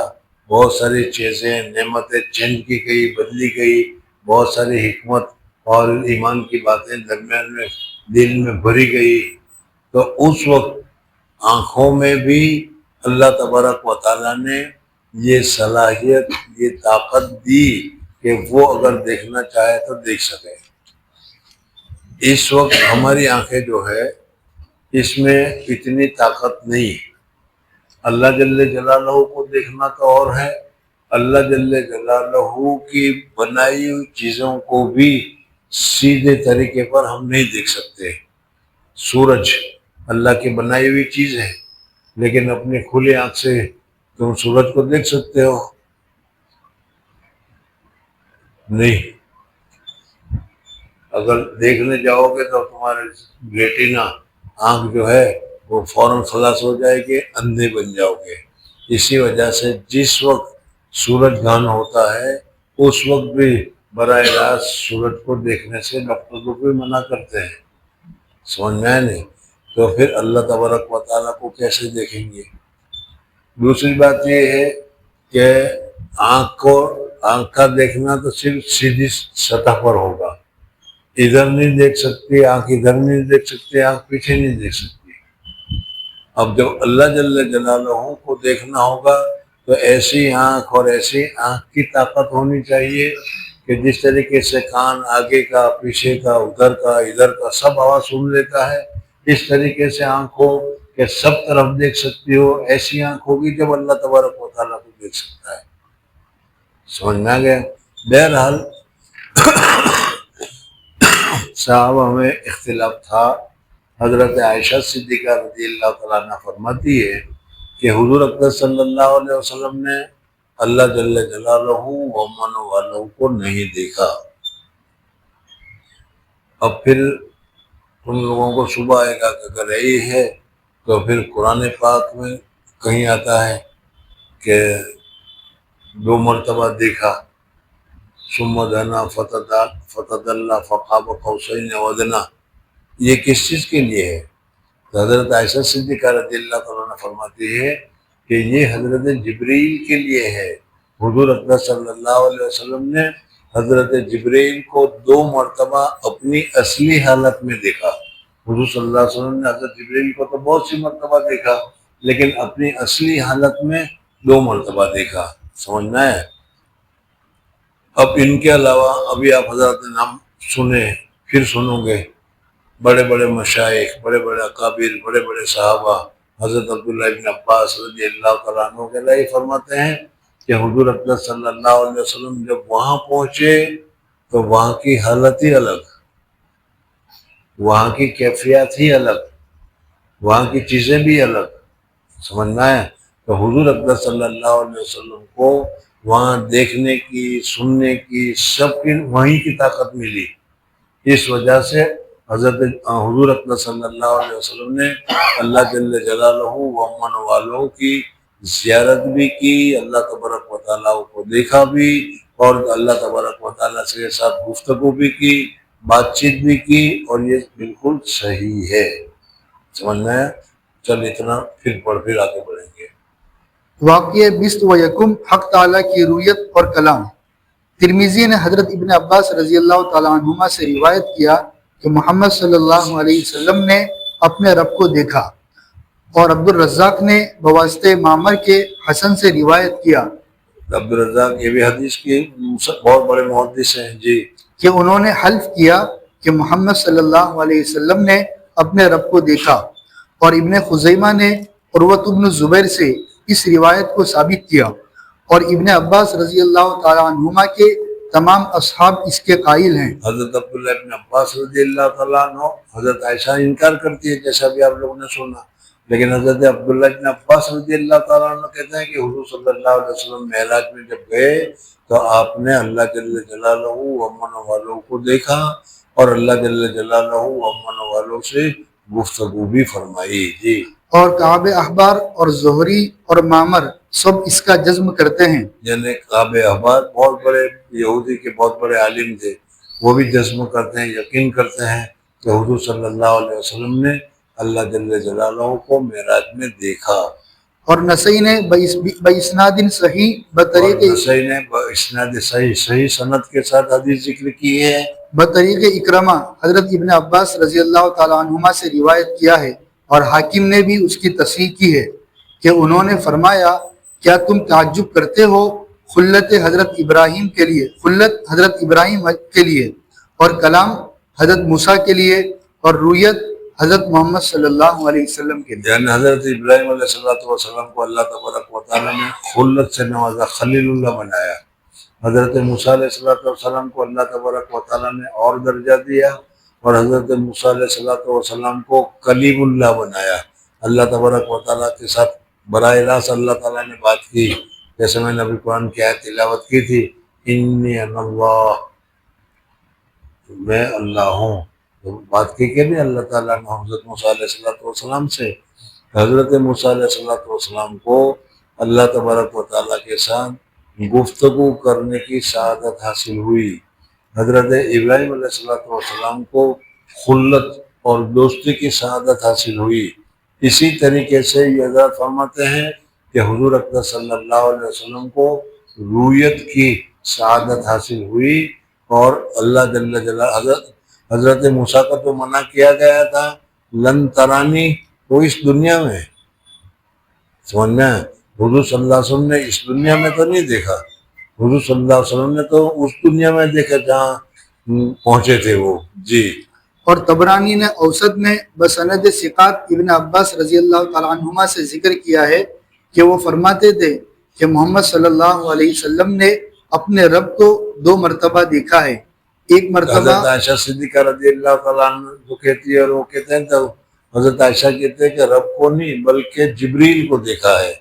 بہت ساری چیزیں، نعمتیں چینج کی گئی، بدلی گئی، بہت ساری حکمت اور ایمان کی باتیں درمیان میں دل میں بھری گئی۔ تو اس وقت آنکھوں میں بھی اللہ تبارک و تعالیٰ نے یہ صلاحیت، یہ طاقت دی کہ وہ اگر دیکھنا چاہے تو دیکھ سکے۔ اس وقت ہماری آنکھیں جو ہے اس میں اتنی طاقت نہیں۔ اللہ جل جلالہ کو دیکھنا تو اور ہے، اللہ جل جلالہ کی بنائی ہوئی چیزوں کو بھی سیدھے طریقے پر ہم نہیں دیکھ سکتے۔ سورج اللہ کی بنائی ہوئی چیز ہے، لیکن اپنی کھلی آنکھ سے تم سورج کو دیکھ سکتے ہو؟ نہیں۔ اگر دیکھنے جاؤ گے تو تمہارے ریٹینا، آنکھ جو ہے وہ فوراً خلاص ہو جائے گی، اندھے بن جاؤ گے۔ اسی وجہ سے جس وقت سورج گرہن ہوتا ہے اس وقت بھی براہ راست سورج کو دیکھنے سے ڈاکٹر کو بھی منع کرتے ہیں۔ سمجھ میں نہیں؟ تو پھر اللہ تبارک و تعالیٰ کو کیسے دیکھیں گے؟ دوسری بات یہ ہے کہ آنکھ کا دیکھنا تو صرف سیدھی سطح پر ہوگا، ادھر نہیں دیکھ سکتی آنکھ، ادھر نہیں دیکھ سکتی آنکھ، پیچھے نہیں دیکھ سکتی۔ اب جب اللہ جل جلالہ کو دیکھنا ہوگا تو ایسی آنکھ اور ایسی آنکھ کی طاقت ہونی چاہیے کہ جس طریقے سے کان آگے کا، پیچھے کا، ادھر کا سب آواز سن لیتا ہے، اس طریقے سے آنکھ ہو کہ سب طرف دیکھ سکتی ہو۔ ایسی آنکھ ہوگی جب اللہ تبارک و تعالیٰ کو دیکھ سکتا ہے۔ سمجھ میں آ گیا؟ بہرحال صحابہ میں اختلاف تھا۔ حضرت عائشہ صدیقہ رضی اللہ تعالیٰ عنہ فرماتی ہے کہ حضور اقدس صلی اللہ علیہ وسلم نے اللہ جل جلالہ و من والوں کو نہیں دیکھا۔ اب پھر تم لوگوں کو صبح آئے گا کہ اگر یہی ہے تو پھر قرآن پاک میں کہیں آتا ہے کہ 2 مرتبہ دیکھا، ثم دنا فتدلی فقاب قوسین ودنا، یہ کس چیز کے لیے ہے؟ تو حضرت عائشہ صدیقہ رضی اللہ تعالیٰ عنہ فرماتی ہے کہ یہ حضرت جبریل کے لیے ہے۔ حضور اقدس صلی اللہ علیہ وسلم نے حضرت جبرائیل کو 2 مرتبہ اپنی اصلی حالت میں دیکھا. حضور صلی اللہ علیہ وسلم نے حضرت جبرائیل کو تو بہت سی مرتبہ دیکھا، لیکن اپنی اصلی حالت میں 2 مرتبہ دیکھا. سمجھنا ہے. اب ان کے علاوہ ابھی آپ حضرت نام سنیں، پھر سنو گے، بڑے بڑے مشائخ، بڑے بڑے اکابر، بڑے بڑے صحابہ، حضرت عبداللہ ابن عباس رضی اللہ تعالیٰ عنہ کے اللہ یہ فرماتے ہیں کہ حضور اکرم صلی اللہ علیہ وسلم جب وہاں پہنچے تو وہاں کی حالت ہی الگ، وہاں کی کیفیات ہی الگ، وہاں کی چیزیں بھی الگ. سمجھنا ہے. تو حضور اکرم صلی اللہ علیہ وسلم کو وہاں دیکھنے کی، سننے کی، سب کی وہیں کی طاقت ملی. اس وجہ سے حضرت حضور اکرم صلی اللہ علیہ وسلم نے اللہ جل جلالہ و امن والوں کی زیارت بھی کی، اللہ تبارک و تعالیٰ کو دیکھا بھی، اور اللہ تبارک و تعالیٰ سے ساتھ گفتگو بھی کی، بات چیت بھی کی، اور یہ بالکل صحیح ہے. سمجھنا ہے. چل اتنا، پھر آگے بڑھیں گے. واقعہ 21 حق تعالیٰ کی رویت اور کلام. ترمذی نے حضرت ابن عباس رضی اللہ تعالیٰ عنہما سے روایت کیا کہ محمد صلی اللہ علیہ وسلم نے اپنے رب کو دیکھا، اور عبد الرزاق نے بواسطہ معمر کے حسن سے روایت کیا. عبد الرزاق یہ بھی حدیث کی بہت بڑے محدث ہیں جی، کہ انہوں نے حلف کیا کہ محمد صلی اللہ علیہ وسلم نے اپنے رب کو دیکھا. اور ابن خزیمہ نے عروۃ بن زبیر سے اس روایت کو ثابت کیا، اور ابن عباس رضی اللہ تعالیٰ عنہما کے تمام اصحاب اس کے قائل ہیں. حضرت عبداللہ ابن عباس رضی اللہ تعالیٰ عنہ، حضرت عائشہ انکار کرتی ہے جیسا بھی آپ لوگوں نے سنا، لیکن حضرت عبداللہ ابن عباس رضی اللہ تعالیٰ عنہ کہتے ہیں کہ حضور صلی اللہ علیہ وسلم معراج میں جب گئے تو آپ نے اللہ جل جلالہ و امن والوں کو دیکھا، اور اللہ جل جلالہ و امن والوں سے گفتگو بھی فرمائی. جی. اور کعب احبار اور زہری اور معمر سب اس کا جزم کرتے ہیں. یعنی کعب احبار بہت بڑے یہودی کے بہت بڑے عالم تھے، وہ بھی جزم کرتے ہیں، یقین کرتے ہیں کہ حضور صلی اللہ علیہ وسلم نے اللہ جل جلالہ کو معراج میں دیکھا. اور نسائی نے باسناد صحیح نسائی نے اسناد صحیح سند کے ساتھ حدیث ذکر کی ہے. بطریق اکرمہ حضرت ابن عباس رضی اللہ تعالیٰ عنہما سے روایت کیا ہے، اور حاکم نے بھی اس کی تصحیح کی ہے کہ انہوں نے فرمایا کیا تم تعجب کرتے ہو خلت حضرت ابراہیم کے لیے اور کلام حضرت موسیٰ کے لیے اور رویت حضرت محمد صلی اللہ علیہ وسلم کے لیے. یعنی حضرت ابراہیم علیہ السلام کو اللہ تبارک و تعالیٰ نے خلت سے نوازا، خلیل اللہ بنایا. حضرت موسیٰ علیہ السلام کو اللہ تبارک و تعالیٰ نے اور درجہ دیا، اور حضرت موسیٰ علیہ السلام کو کلیم اللہ بنایا. اللہ تبارک و تعالیٰ کے ساتھ براہ راست اللہ تعالیٰ نے بات کی، جیسے میں نے ابھی قرآن کی آیت تلاوت کی تھی، انی انا اللہ، میں اللہ ہوں. تو بات کی کہ نہیں اللہ تعالیٰ نے حضرت موسیٰ علیہ السلام سے. حضرت موسیٰ علیہ السلام کو اللہ تبارک و تعالیٰ کے ساتھ گفتگو کرنے کی سعادت حاصل ہوئی. حضرت ابراہیم علیہ السلام کو خلت اور دوستی کی سعادت حاصل ہوئی. اسی طریقے سے یہ حضرت فرماتے ہیں کہ حضور اکرم صلی اللہ علیہ وسلم کو رویت کی سعادت حاصل ہوئی، اور اللہ جل جلالہ حضرت موسیٰ کا تو منع کیا گیا تھا لن ترانی، وہ اس دنیا میں. سمجھنا ہے. حضور صلی اللہ علیہ وسلم نے اس دنیا میں تو نہیں دیکھا، حضور صلی اللہ علیہ وسلم نے تو اس دنیا میں دیکھا جہاں پہنچے تھے وہ. جی. اور طبرانی نے اوسط میں بسند ثقات ابن عباس رضی اللہ تعالیٰ عنہما سے ذکر کیا ہے کہ وہ فرماتے تھے کہ محمد صلی اللہ علیہ وسلم نے اپنے رب کو 2 مرتبہ دیکھا ہے. ایک مرتبہ حضرت عائشہ صدیقہ رضی اللہ تعالیٰ عنہ جو کہتی ہے، اور وہ کہتے ہیں تو حضرت عائشہ کہتے ہیں کہ رب کو نہیں بلکہ جبریل کو دیکھا ہے.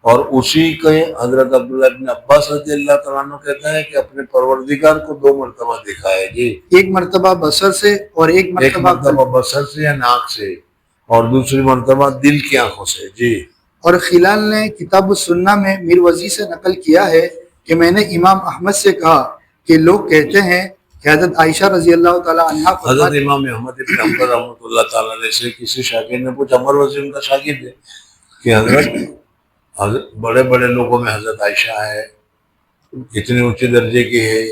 اور اسی کے حضرت عبداللہ بن عباس رضی اللہ تعالیٰ عنہ کہتے ہیں کہ اپنے پروردگار کو 2 مرتبہ دیکھا ہے. جی. ایک مرتبہ بصر سے اور ایک مرتبہ بصر سے یا ناک سے، اور دوسری مرتبہ دل کی آنکھوں سے. جی. اور خلال نے کتاب السنہ میں میروزی سے نقل کیا ہے کہ میں نے امام احمد سے کہا کہ لوگ کہتے ہیں کہ حضرت عائشہ رضی اللہ تعالیٰ عنہ حضرت امام احمد بن حنبل رحمۃ اللہ تعالیٰ علیہ سے کسی شاگرد نے پوچھا، عمر وزیر ان کا شاگرد ہے، کہ حضرت بڑے بڑے لوگوں میں حضرت عائشہ ہے، اتنے اونچے درجے کی ہے،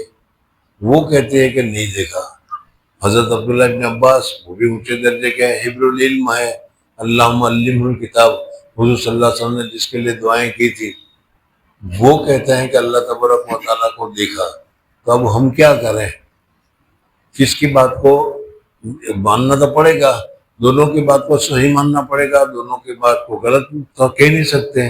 وہ کہتے ہیں کہ نہیں دیکھا۔ حضرت عبداللہ ابن عباس وہ بھی اونچے درجے کے ہیں، حبر العلم ہے، اللہم علمہ الکتاب، حضور صلی اللہ علیہ وسلم نے جس کے لیے دعائیں کی تھی، وہ کہتے ہیں کہ اللہ تبارک و تعالیٰ کو دیکھا۔ تو اب ہم کیا کریں؟ کس کی بات کو ماننا تو پڑے گا، دونوں کی بات کو صحیح ماننا پڑے گا، دونوں کی بات کو غلط تو کہہ نہیں سکتے۔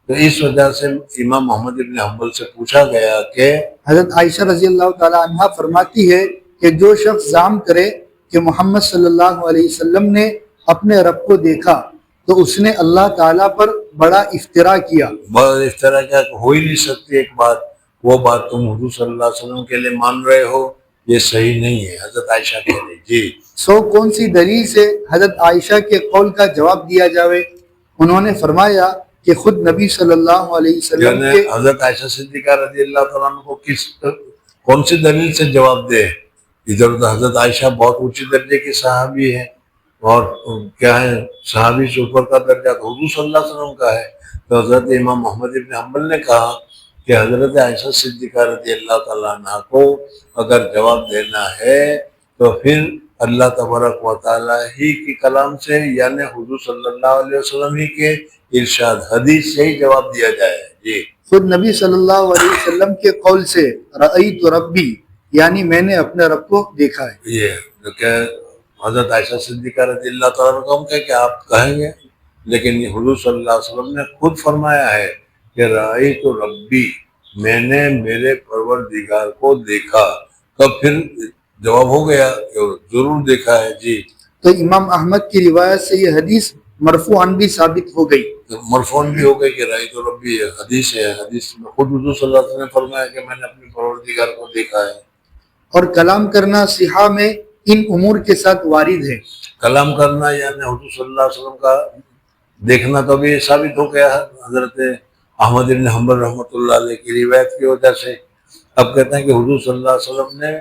تو اس وجہ سے امام محمد ابن حنبل سے پوچھا گیا کہ حضرت عائشہ رضی اللہ تعالیٰ عنہ فرماتی ہے کہ جو شخص زعم کرے کہ محمد صلی اللہ علیہ وسلم نے اپنے رب کو دیکھا تو اس نے اللہ تعالیٰ پر بڑا افتراء کیا۔ بس اس طرح کیا ہو ہی نہیں سکتی ایک بات، وہ بات تم حضور صلی اللہ علیہ وسلم کے لیے مان رہے ہو، یہ صحیح نہیں ہے۔ حضرت عائشہ کہہ رہی جی سو کون سی دلیل سے حضرت عائشہ کے قول کا جواب دیا جاوے؟ انہوں نے فرمایا کہ خود نبی صلی اللہ علیہ وسلم یعنی کے حضرت عائشہ صدیقہ رضی اللہ تعالیٰ عنہ کو کون سی دلیل سے جواب دے؟ ادھر ادھر حضرت عائشہ بہت اونچی درجے کی صحابی ہے، اور کیا ہے صحابی سے اوپر کا درجہ تو حضور صلی اللہ علیہ وسلم کا ہے۔ تو حضرت امام محمد ابن حنبل نے کہا کہ حضرت عائشہ صدیقہ رضی اللہ تعالیٰ عنہ کو اگر جواب دینا ہے تو پھر اللہ تبارک و تعالیٰ ہی کی کلام سے، یعنی حضور صلی اللہ علیہ وسلم ہی کے ارشاد حدیث سے ہی جواب دیا جائے۔ جی خود نبی صلی اللہ علیہ وسلم کے قول سے رأیت ربی، یعنی میں نے اپنے رب کو دیکھا ہے۔ یہ جو کہ حضرت عائشہ صدیقہ رضی اللہ تعالیٰ عنہ کو کہ آپ کہیں گے، لیکن یہ حضور صلی اللہ علیہ وسلم نے خود فرمایا ہے کہ رأیت ربی، میں نے میرے پروردگار کو دیکھا، تب پھر جواب ہو گیا کہ ضرور دیکھا ہے۔ جی تو امام احمد کی روایت سے یہ حدیث مرفوعاً بھی ثابت ہو گئی۔ مرفون بھی ہو گئی کہ رأیت ربی حدیث ہے، حدیث میں خود حضور صلی اللہ علیہ وسلم نے فرمایا کہ میں نے اپنے پروردگار کو دیکھا ہے۔ اور کلام کرنا صحہ میں ان امور کے ساتھ وارد ہے۔ کلام کرنا یعنی حضور صلی اللہ علیہ وسلم کا دیکھنا تو بھی ثابت ہو گیا ہے حضرت احمد بن حنبل رحمۃ اللہ علیہ کی روایت کی وجہ سے۔ اب کہتے ہیں کہ حضور صلی اللہ علیہ وسلم نے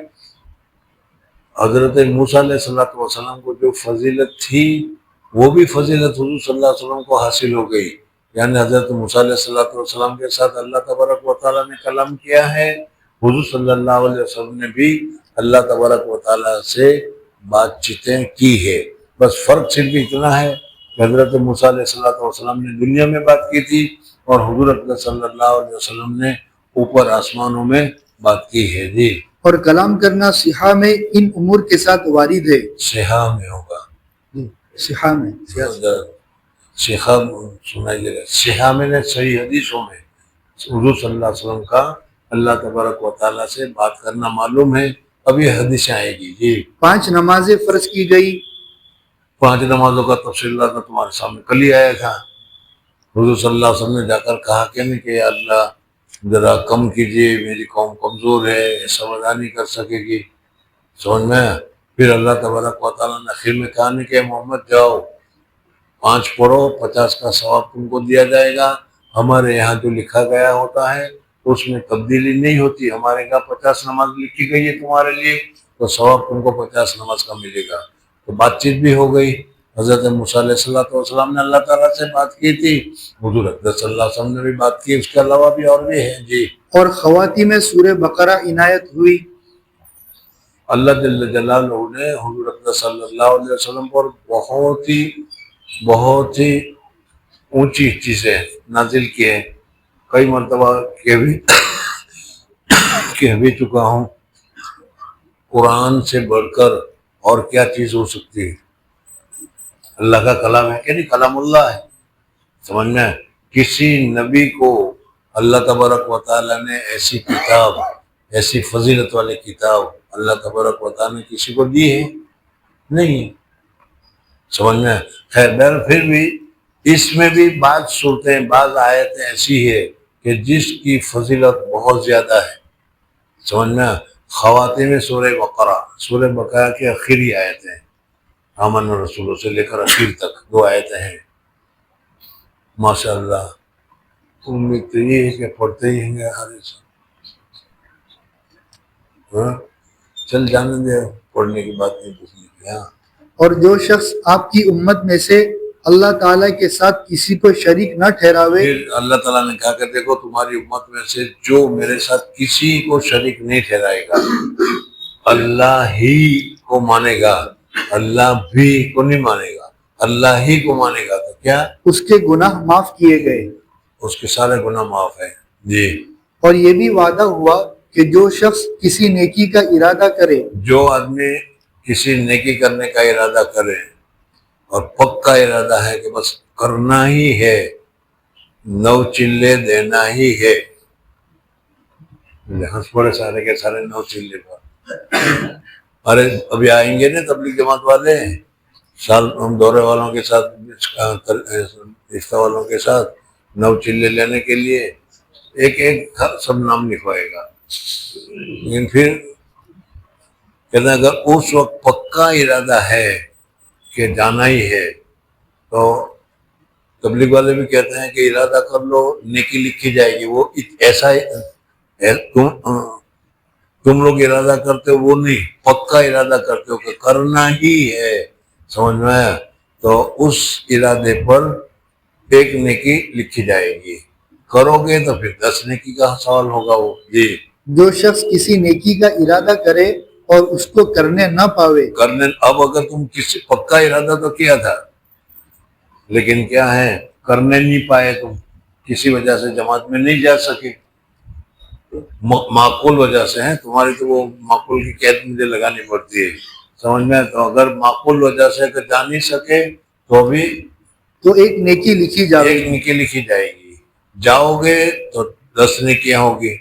حضرت موسیٰ علیہ السلام کو جو فضیلت تھی وہ بھی فضیلت حضور صلی اللہ علیہ وسلم کو حاصل ہو گئی، یعنی حضرت موسیٰ علیہ السلام کے ساتھ اللہ تبارک و تعالیٰ نے کلام کیا ہے، حضور صلی اللہ علیہ وسلم نے بھی اللہ تبارک و تعالیٰ سے بات چیتیں کی ہے۔ بس فرق صرف اتنا ہے کہ حضرت موسیٰ علیہ السلام نے دنیا میں بات کی تھی اور حضور اکرم صلی اللہ علیہ وسلم نے اوپر آسمانوں میں بات کی ہے۔ جی اور کلام کرنا صحہ میں ان امور کے ساتھ وارد ہے۔ صحہ میں ہوگا، صحہ میں صحہ سنائی دے گا، صحہ میں نے صحیح حدیثوں میں حضور صلی اللہ علیہ وسلم کا اللہ تبارک و تعالیٰ سے بات کرنا معلوم ہے۔ اب یہ حدیثیں آئے گی۔ جی 5 نمازیں فرض کی گئی۔ 5 نمازوں کا تفصیل اللہ تمہارے سامنے کل ہی آیا تھا۔ حضور صلی اللہ علیہ وسلم نے جا کر کہا کہ نہیں کہ اللہ ذرا کم کیجئے، میری قوم کمزور ہے، سمجھا نہیں کر سکے گی، سمجھ میں۔ پھر اللہ تبارک و تعالیٰ نے آخر میں کہا نہیں کہ محمد جاؤ 5 پڑھو، 50 کا ثواب تم کو دیا جائے گا۔ ہمارے یہاں جو لکھا گیا ہوتا ہے اس میں تبدیلی نہیں ہوتی، ہمارے یہاں 50 نماز لکھی گئی ہے تمہارے لیے تو ثواب تم کو 50 نماز کا ملے گا۔ تو بات چیت بھی ہو گئی۔ حضرت موسیٰ علیہ السلام نے اللہ تعالیٰ سے بات کی تھی، حضور اکرم صلی اللہ علیہ وسلم نے بھی بات کی، اس کے علاوہ بھی اور بھی ہیں۔ جی اور خواتین میں سورہ بقرہ عنایت ہوئی۔ اللہ جل جلالہ نے حضور اکرم صلی اللہ علیہ وسلم پر بہت ہی اونچی چیزیں نازل کی ہیں، کئی مرتبہ کہہ بھی چکا ہوں۔ قرآن سے بڑھ کر اور کیا چیز ہو سکتی ہے؟ اللہ کا کلام ہے کہ نہیں، کلام اللہ ہے، سمجھ میں۔ کسی نبی کو اللہ تبارک و تعالیٰ نے ایسی کتاب، ایسی فضیلت والی کتاب اللہ تبارک و تعالیٰ نے کسی کو دی ہے؟ نہیں، سمجھ میں۔ خیر بہر پھر بھی اس میں بھی بعض صورتیں، بعض آیتیں ایسی ہے کہ جس کی فضیلت بہت زیادہ ہے، سمجھ میں۔ خواتین میں سورہ بقرہ کی آخری آیتیں، آمن رسولوں سے لے کر اخیر تک 2 آیتیں ہیں، ماشاءاللہ۔ امید تو یہ ہے کہ پڑھتے ہی ہیں ہر انسان۔ چل جانے دے، پڑھنے کی بات نہیں پوچھنے کی۔ ہاں اور جو شخص آپ کی امت میں سے اللہ تعالیٰ کے ساتھ کسی کو شریک نہ ٹھہراوے. پھر اللہ تعالیٰ نے کہا کہ دیکھو تمہاری امت میں سے جو میرے ساتھ کسی کو شریک نہیں ٹھہرائے گا اللہ ہی کو مانے گا, اللہ بھی کو نہیں مانے گا, اللہ ہی کو مانے گا تو کیا اس کے گناہ معاف کیے گئے. اس کے سارے گناہ معاف ہیں. جی. اور یہ بھی وعدہ ہوا کہ جو شخص کسی نیکی کا ارادہ کرے, جو آدمی کسی نیکی کرنے کا ارادہ کرے اور پکا ارادہ ہے کہ بس کرنا ہی ہے, 9 چلے دینا ہی ہے, ہنس پڑے سارے کے سارے 9 چلے پر. ارے ابھی آئیں گے نا تبلیغ جماعت والے سال ہم دورے والوں کے ساتھ رشتہ والوں کے ساتھ 9 چلے لینے کے لیے ایک ایک سب نام لکھوائے گا. لیکن پھر کہتے ہیں اگر اس وقت پکا ارادہ ہے کہ جانا ہی ہے تو تبلیغ والے بھی کہتے ہیں کہ ارادہ کر لو نیکی لکھی جائے گی. وہ ایسا تم لوگ ارادہ کرتے ہو وہ نہیں, پکا ارادہ کرتے ہو کہ کرنا ہی ہے, سمجھ میں آیا, تو اس ارادے پر ایک نیکی لکھی جائے گی. کرو گے تو پھر 10 نیکی کا سوال ہوگا. وہ جی. جو شخص کسی نیکی کا ارادہ کرے اور اس کو کرنے نہ پاوے. کرنے, اب اگر تم کسی پکا ارادہ تو کیا تھا لیکن کیا ہے کرنے نہیں پائے, تم کسی وجہ سے جماعت میں نہیں جا سکے, معقول وجہ سے ہیں تمہاری, تو وہ معقول کی قید مجھے لگانی پڑتی ہے, سمجھ میں. تو اگر معقول وجہ سے کہ جا نہیں سکے تو بھی تو ایک نیکی لکھی جائے ایک نیکی لکھی جائے گی. جاؤ گے تو 10 نیکیاں ہوگی,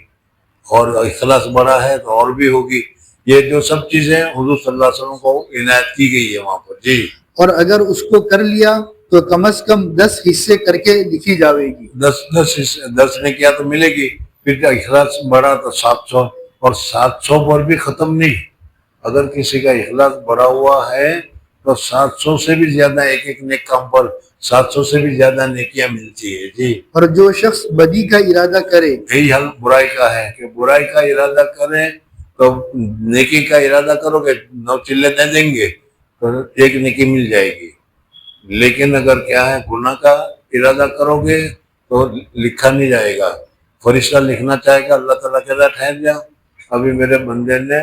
اور اخلاص بڑا ہے تو اور بھی ہوگی. یہ جو سب چیزیں حضور صلی اللہ علیہ وسلم کو عنایت کی گئی ہے وہاں پر. جی. اور اگر اس کو کر لیا تو کم از کم 10 حصے کر کے لکھی جاوے گی. 10 نیکیاں تو ملے گی. پھر اخلاص بڑا تو 700, اور 700 پر بھی ختم نہیں. اگر کسی کا اخلاص بڑا ہوا ہے تو 700 سے بھی زیادہ ایک نیک کام پر 700 سے بھی زیادہ نیکیاں ملتی ہے. جی. اور جو شخص بدی کا ارادہ کرے, یہی حل برائی کا ہے کہ برائی کا ارادہ کریں تو نیکی کا ارادہ کرو گے 9 چلے دے دیں گے تو ایک نیکی مل جائے گی. لیکن اگر کیا ہے گناہ کا ارادہ کرو گے تو لکھا نہیں جائے گا. فرشتہ لکھنا چاہے گا, اللہ تعالیٰ کہتا ہے ٹھہر جا ابھی میرے بندے نے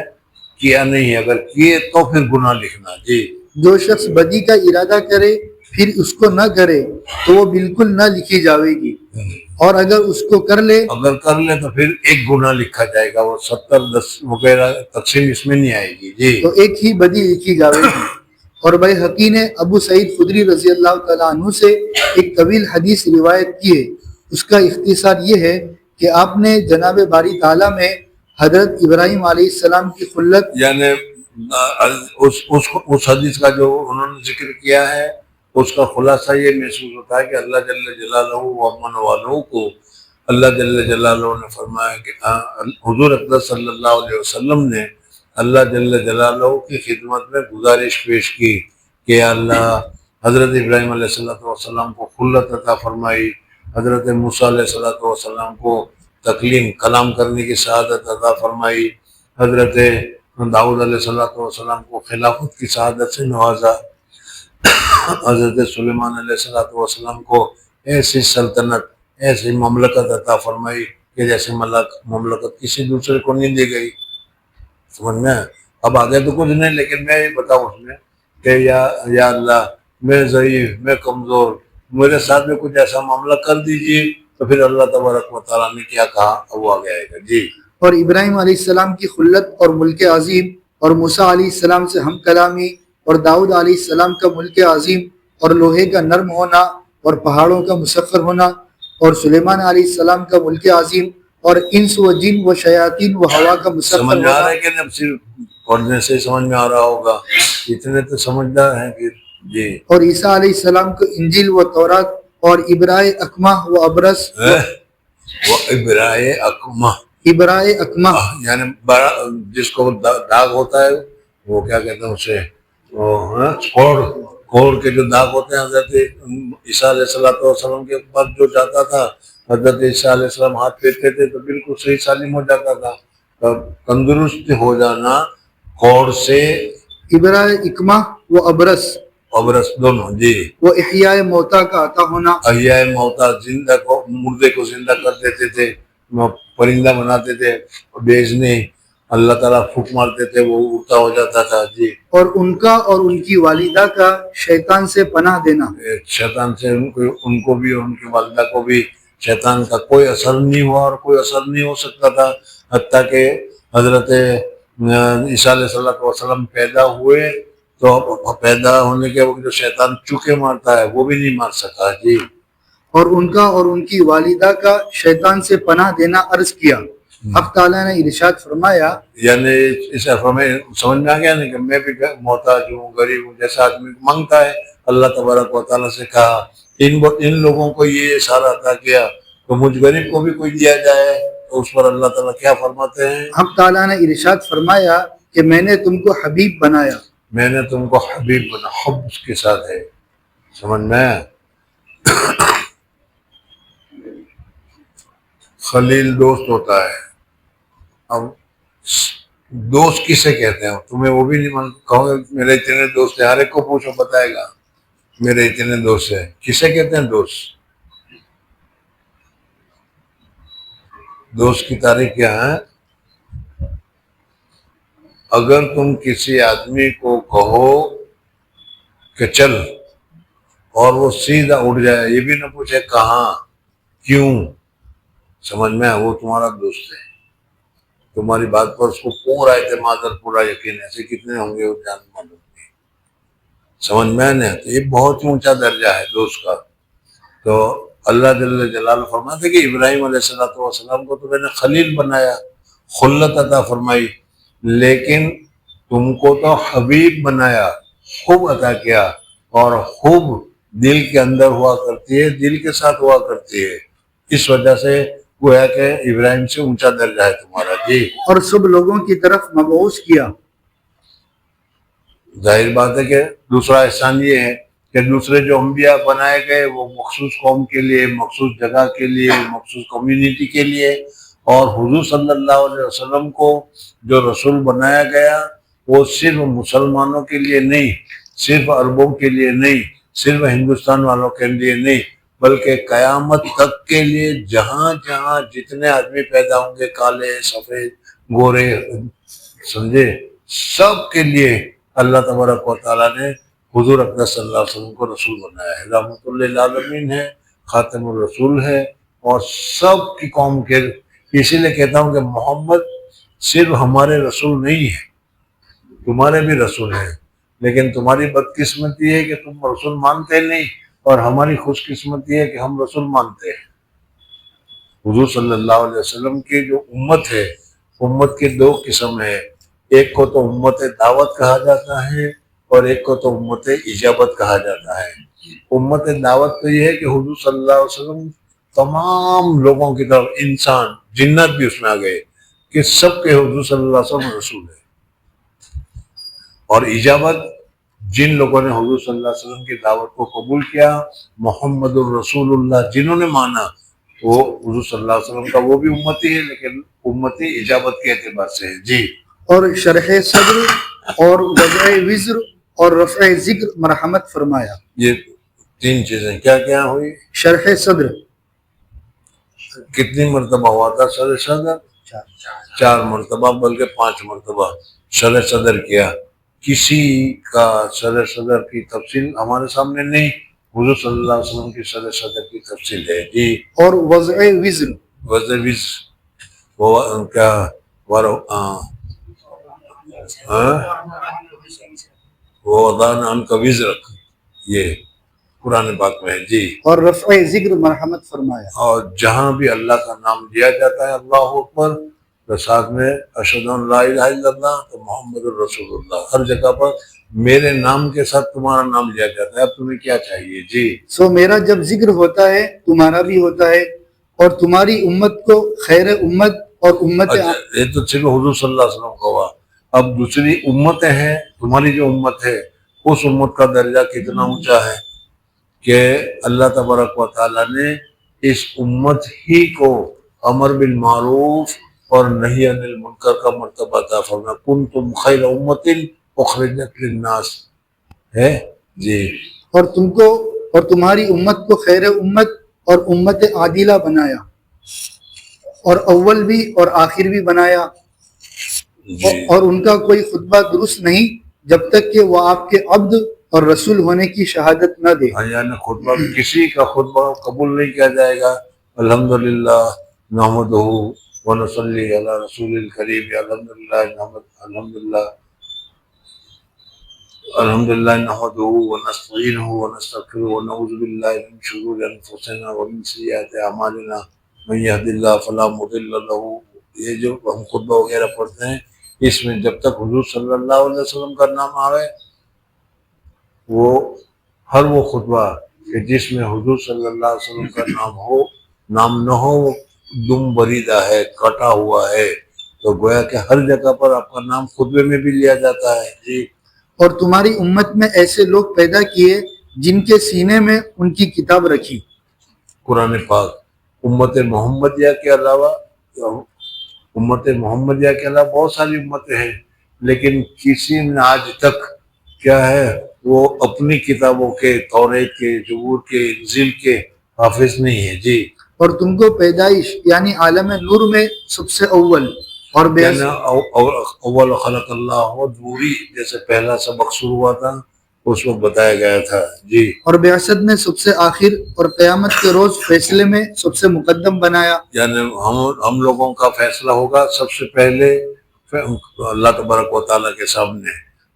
کیا نہیں ہے, اگر کیے تو پھر گناہ لکھنا. جی. جو شخص بدی کا ارادہ کرے پھر اس کو نہ کرے تو وہ بالکل نہ لکھی جاوے گی, اور اگر اس کو کر لے تو پھر ایک گناہ لکھا جائے گا. وہ 70-10 وغیرہ تقسیم اس میں نہیں آئے گی. جی. تو ایک ہی بدی لکھی جاوے گی. اور بیہقی نے ابو سعید خدری رضی اللہ تعالیٰ عنہ سے ایک طویل حدیث روایت کی ہے. اس کا اختصار یہ ہے کہ آپ نے جناب باری تعالیٰ میں حضرت ابراہیم علیہ السلام کی خلت, یعنی اس حدیث کا جو انہوں نے ذکر کیا ہے اس کا خلاصہ یہ محسوس ہوتا ہے کہ اللہ جل جلالہ و امن والوں کو اللہ جل جلالہ نے فرمایا کہ حضور اقدس صلی اللہ علیہ وسلم نے اللہ جل جلالہ کی خدمت میں گزارش پیش کی کہ اللہ حضرت ابراہیم علیہ السلام کو خلت عطا فرمائی, حضرت موسیٰ علیہ السلام کو تکلیم کلام کرنے کی سعادت عطا فرمائی, حضرت داؤد علیہ السلام کو خلافت کی سعادت سے نوازا, حضرت سلیمان علیہ السلام کو ایسی سلطنت ایسی مملکت عطا فرمائی کہ جیسے مملکت کسی دوسرے کو نہیں دی گئی. سمجھ میں. اب آگے تو کچھ نہیں, لیکن میں یہ بتاؤں اس میں کہ یا اللہ میں ضعیف, میں کمزور, میرے ساتھ میں کچھ ایسا معاملہ کر دیجئے, تو پھر اللہ تبارک و تعالیٰ نے کیا کہا وہ آگے آئے گا. جی. اور ابراہیم علیہ السلام کی خلت اور ملک عظیم, اور موسیٰ علیہ السلام سے ہم کلامی, اور داؤد علیہ السلام کا ملک عظیم, اور لوہے کا نرم ہونا اور پہاڑوں کا مسخر ہونا, اور سلیمان علیہ السلام کا ملک عظیم, اور انس و جن و شیاطین و ہوا کا مسخر ہونا. سمجھ میں آ رہا ہے کہ اب صرف پڑھنے سے سمجھ میں آ رہا ہوگا, اتنے تو سمجھدار ہیں پھر. جی. اور عیسیٰ علیہ السلام کو انجیل و تورات, اور ابرائے اکمہ و ابرس, وہ ابرائے اکمہ یعنی جس کو داغ ہوتا ہے وہ کیا کہتے ہیں اسے, کوڑ کے جو داغ ہوتے ہیں, حضرت عیسیٰ علیہ السلام کے پاس جو جاتا تھا حضرت عیسیٰ علیہ السلام ہاتھ پھیرتے تھے تو بالکل صحیح سالم ہو جاتا تھا. تندرست ہو جانا کوڑ سے, ابرائے اکمہ و ابرس, ابرس دونوں جی. وہ احیاء موتا کا عطا ہونا، احیاء موتا زندہ کو مردے کو زندہ کر دیتے تھے، پرندہ بناتے تھے بیچنے، اللہ تعالیٰ پھونک مارتے تھے وہ اڑتا ہو جاتا تھا جی. اور ان کا اور ان کی والدہ کا شیطان سے پناہ دینا، شیطان سے ان کو بھی اور ان کی والدہ کو بھی شیطان کا کوئی اثر نہیں ہوا اور کوئی اثر نہیں ہو سکتا تھا، حتیٰ کہ حضرت عیسیٰ علیہ السلام پیدا ہوئے تو پیدا ہونے کے وقت جو شیطان چوکے مارتا ہے وہ بھی نہیں مار سکا جی. اور ان کا اور ان کی والدہ کا شیطان سے پناہ دینا عرض کیا. حق تعالیٰ نے ارشاد فرمایا، یعنی اس میں سمجھ میں آ گیا نہیں کہ میں بھی محتاج ہوں، غریب ہوں، جیسا آدمی مانگتا ہے. اللہ تبارک و تعالیٰ سے کہا ان لوگوں کو یہ اشارہ عطا کیا تو مجھ غریب کو بھی کوئی دیا جائے، تو اس پر اللہ تعالیٰ کیا فرماتے ہیں؟ حق تعالیٰ نے ارشاد فرمایا کہ میں نے تم کو حبیب بنایا. میں نے تم کو حبیب بنا، حب اس کے ساتھ ہے، سمجھ میں. خلیل دوست ہوتا ہے. اب دوست کسے کہتے ہیں؟ تمہیں وہ بھی نہیں کہو گے میرے اتنے دوست ہیں، ہر ایک کو پوچھو بتائے گا میرے اتنے دوست ہیں. کسے کہتے ہیں دوست؟ دوست کی تعریف کیا ہے؟ اگر تم کسی آدمی کو کہو کہ چل اور وہ سیدھا اٹھ جائے، یہ بھی نہ پوچھے کہاں کیوں، سمجھ میں، وہ تمہارا دوست ہے. تمہاری بات پر اس کو پورا اعتماد اور پورا یقین، ایسے کتنے ہوں گے وہ جان معلوم نہیں، سمجھ میں نہیں. تو یہ بہت ہی اونچا درجہ ہے دوست کا. تو اللہ جل جلالہ فرماتے کہ ابراہیم علیہ السلام کو تو میں نے خلیل بنایا، خلت عطا فرمائی، لیکن تم کو تو حبیب بنایا، خوب عطا کیا. اور خوب دل کے اندر ہوا کرتی ہے، دل کے ساتھ ہوا کرتی ہے. اس وجہ سے گویا کہ ابراہیم سے اونچا درجہ ہے تمہارا جی. اور سب لوگوں کی طرف مبعوث کیا. ظاہر بات ہے کہ دوسرا احسان یہ ہے کہ دوسرے جو انبیاء بنائے گئے وہ مخصوص قوم کے لیے، مخصوص جگہ کے لیے، مخصوص کمیونٹی کے لیے، اور حضور صلی اللہ علیہ وسلم کو جو رسول بنایا گیا وہ صرف مسلمانوں کے لیے نہیں، صرف عربوں کے لیے نہیں، صرف ہندوستان والوں کے لیے نہیں، بلکہ قیامت تک کے لیے جہاں جہاں جتنے آدمی پیدا ہوں گے، کالے سفید گورے، سمجھے، سب کے لیے اللہ تبارک و تعالیٰ نے حضور اکرم صلی اللہ علیہ وسلم کو رسول بنایا ہے. رحمت للعالمین ہے، خاتم الرسول ہے، اور سب کی قوم کے. اسی لیے کہتا ہوں کہ محمد صرف ہمارے رسول نہیں ہے، تمہارے بھی رسول ہیں، لیکن تمہاری بدقسمتی ہے کہ تم رسول مانتے نہیں، اور ہماری خوش قسمتی ہے کہ ہم رسول مانتے ہیں. حضور صلی اللہ علیہ وسلم کی جو امت ہے، امت کی دو قسم ہے. ایک کو تو امت دعوت کہا جاتا ہے، اور ایک کو تو امت اجابت کہا جاتا ہے. امت دعوت تو یہ ہے کہ حضور صلی اللہ علیہ وسلم تمام لوگوں کی طرف، انسان جنات بھی اس میں آ گئے، کہ سب کے حضور صلی اللہ علیہ وسلم رسول ہے. اور اجابت جن لوگوں نے حضور صلی اللہ علیہ وسلم کی دعوت کو قبول کیا، محمد الرسول اللہ جنہوں نے مانا، وہ حضور صلی اللہ علیہ وسلم کا وہ بھی امتی ہے، لیکن امتی اجابت کے اعتبار سے ہے جی. اور شرح صدر اور وضع وزر اور رفع ذکر مرحمت فرمایا. یہ تین چیزیں کیا کیا ہوئی؟ شرح صدر کتنی مرتبہ ہوا تھا شرح صدر؟ 4 مرتبہ، بلکہ 5 مرتبہ شرح صدر کیا. کسی کا شرح صدر کی تفصیل ہمارے سامنے نہیں، حضور صلی اللہ علیہ وسلم کی شرح صدر کی تفصیل ہے جی. اور وضع وزر، وضع وزر وہ کیا، وہ وضعنا عنک وزرک، یہ قرآن پاک میں ہے جی. اور رفع ذکر مرحمت فرمایا. اور جہاں بھی اللہ کا نام لیا جاتا ہے، اللہ اکبر، تو ساتھ میں اشہد ان لا الہ الا اللہ، تو محمد الرسول اللہ. ہر جگہ پر میرے نام کے ساتھ تمہارا نام لیا جاتا ہے. اب تمہیں کیا چاہیے جی؟ سو میرا جب ذکر ہوتا ہے تمہارا بھی ہوتا ہے، اور تمہاری امت کو خیر امت اور امت. یہ تو صرف حضور صلی اللہ علیہ وسلم کا ہوا. اب دوسری امتیں ہیں، تمہاری جو امت ہے اس امت کا درجہ کتنا اونچا ہے کہ اللہ تبارک و تعالیٰ نے اس امت ہی کو امر بالمعروف اور نہی عن المنکر کا مرتبہ عطا فرمایا. کنتم خیر امت اخرجت للناس ہے. جی اور تم کو اور تمہاری امت کو خیر امت اور امت عادلہ بنایا، اور اول بھی اور آخر بھی بنایا، جی اور ان کا کوئی خطبہ درست نہیں جب تک کہ وہ آپ کے عبد اور رسول ہونے کی شہادت نہ دے۔ یعنی خطبہ کسی کا خطبہ قبول نہیں کیا جائے گا۔ الحمدللہ نحمدہ ونصلی علی رسول الکریم، الحمدللہ نحمدہ ونستعینہ ونستغفرہ ونعوذ باللہ من شرور انفسنا ومن سیئات اعمالنا من یہد اللہ فلا مضل لہ۔ یہ جو ہم خطبہ وغیرہ پڑھتے ہیں، اس میں جب تک حضور صلی اللہ علیہ وسلم کا نام آئے، وہ ہر وہ خطبہ کہ جس میں حضور صلی اللہ علیہ وسلم کا نام نہ ہو، دم بریدہ ہے، کٹا ہوا ہے، تو گویا کہ ہر جگہ پر آپ کا نام خطبے میں بھی لیا جاتا ہے۔ جی اور تمہاری امت میں ایسے لوگ پیدا کیے جن کے سینے میں ان کی کتاب رکھی۔ قرآن پاک امت محمدیہ کے علاوہ بہت ساری امتیں ہیں، لیکن کسی نے آج تک کیا ہے وہ اپنی کتابوں کے، توریت کے، زبور کے، انجیل کے حافظ نہیں ہے۔ جی اور تم کو پیدائش یعنی عالم نور میں سب سے اول اور اول خلق اللہ دوری جیسے پہلا سبق شروع ہوا تھا اس وقت بتایا گیا تھا۔ جی اور بعثت میں سب سے آخر اور قیامت کے روز فیصلے میں سب سے مقدم بنایا۔ یعنی ہم لوگوں کا فیصلہ ہوگا سب سے پہلے اللہ تبارک و تعالیٰ کے سامنے،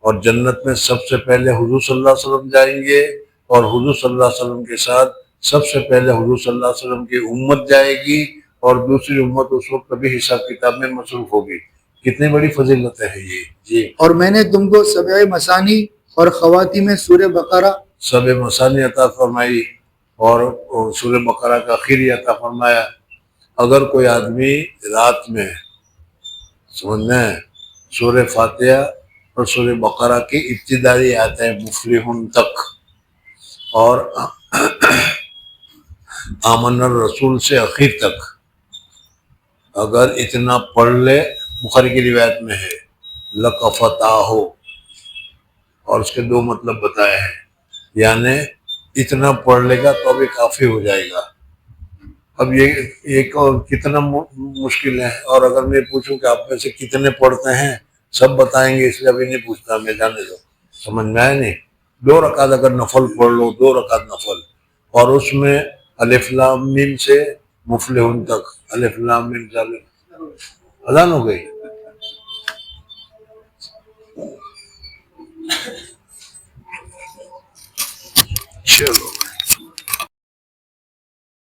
اور جنت میں سب سے پہلے حضور صلی اللہ علیہ وسلم جائیں گے، اور حضور صلی اللہ علیہ وسلم کے ساتھ سب سے پہلے حضور صلی اللہ علیہ وسلم کی امت جائے گی، اور دوسری امت اس وقت کبھی حساب کتاب میں مصروف ہوگی۔ کتنی بڑی فضیلت ہے یہ۔ جی اور میں نے تم کو سبع مثانی اور خواتیم سورہ بقرہ سبع مثانی عطا فرمائی، اور سورہ بقرہ کا آخری عطا فرمایا۔ اگر کوئی آدمی رات میں سمجھنا ہے سورہ فاتحہ اور سورہ بقرہ کی ابتدائی آیتیں مفلحون تک، اور آمن الرسول سے اخیر تک اگر اتنا پڑھ لے، بخاری کی روایت میں ہے لَقَفَتَاهُ، اور اس کے دو مطلب بتائے ہیں، یعنی اتنا پڑھ لے گا تو بھی کافی ہو جائے گا۔ اب یہ ایک اور کتنا مشکل ہے، اور اگر میں پوچھوں کہ آپ میں سے کتنے پڑھتے ہیں، سب بتائیں گے، اس لیے ابھی نہیں پوچھتا، میں جانے دو، سمجھ میں آئے نہیں۔ 2 رکعت اگر نفل پڑھ لو، 2 رکعت نفل، اور اس میں الف لام میم سے مفلحون تک، الف لام میم ظالم، اذان ہو گئی۔ چلو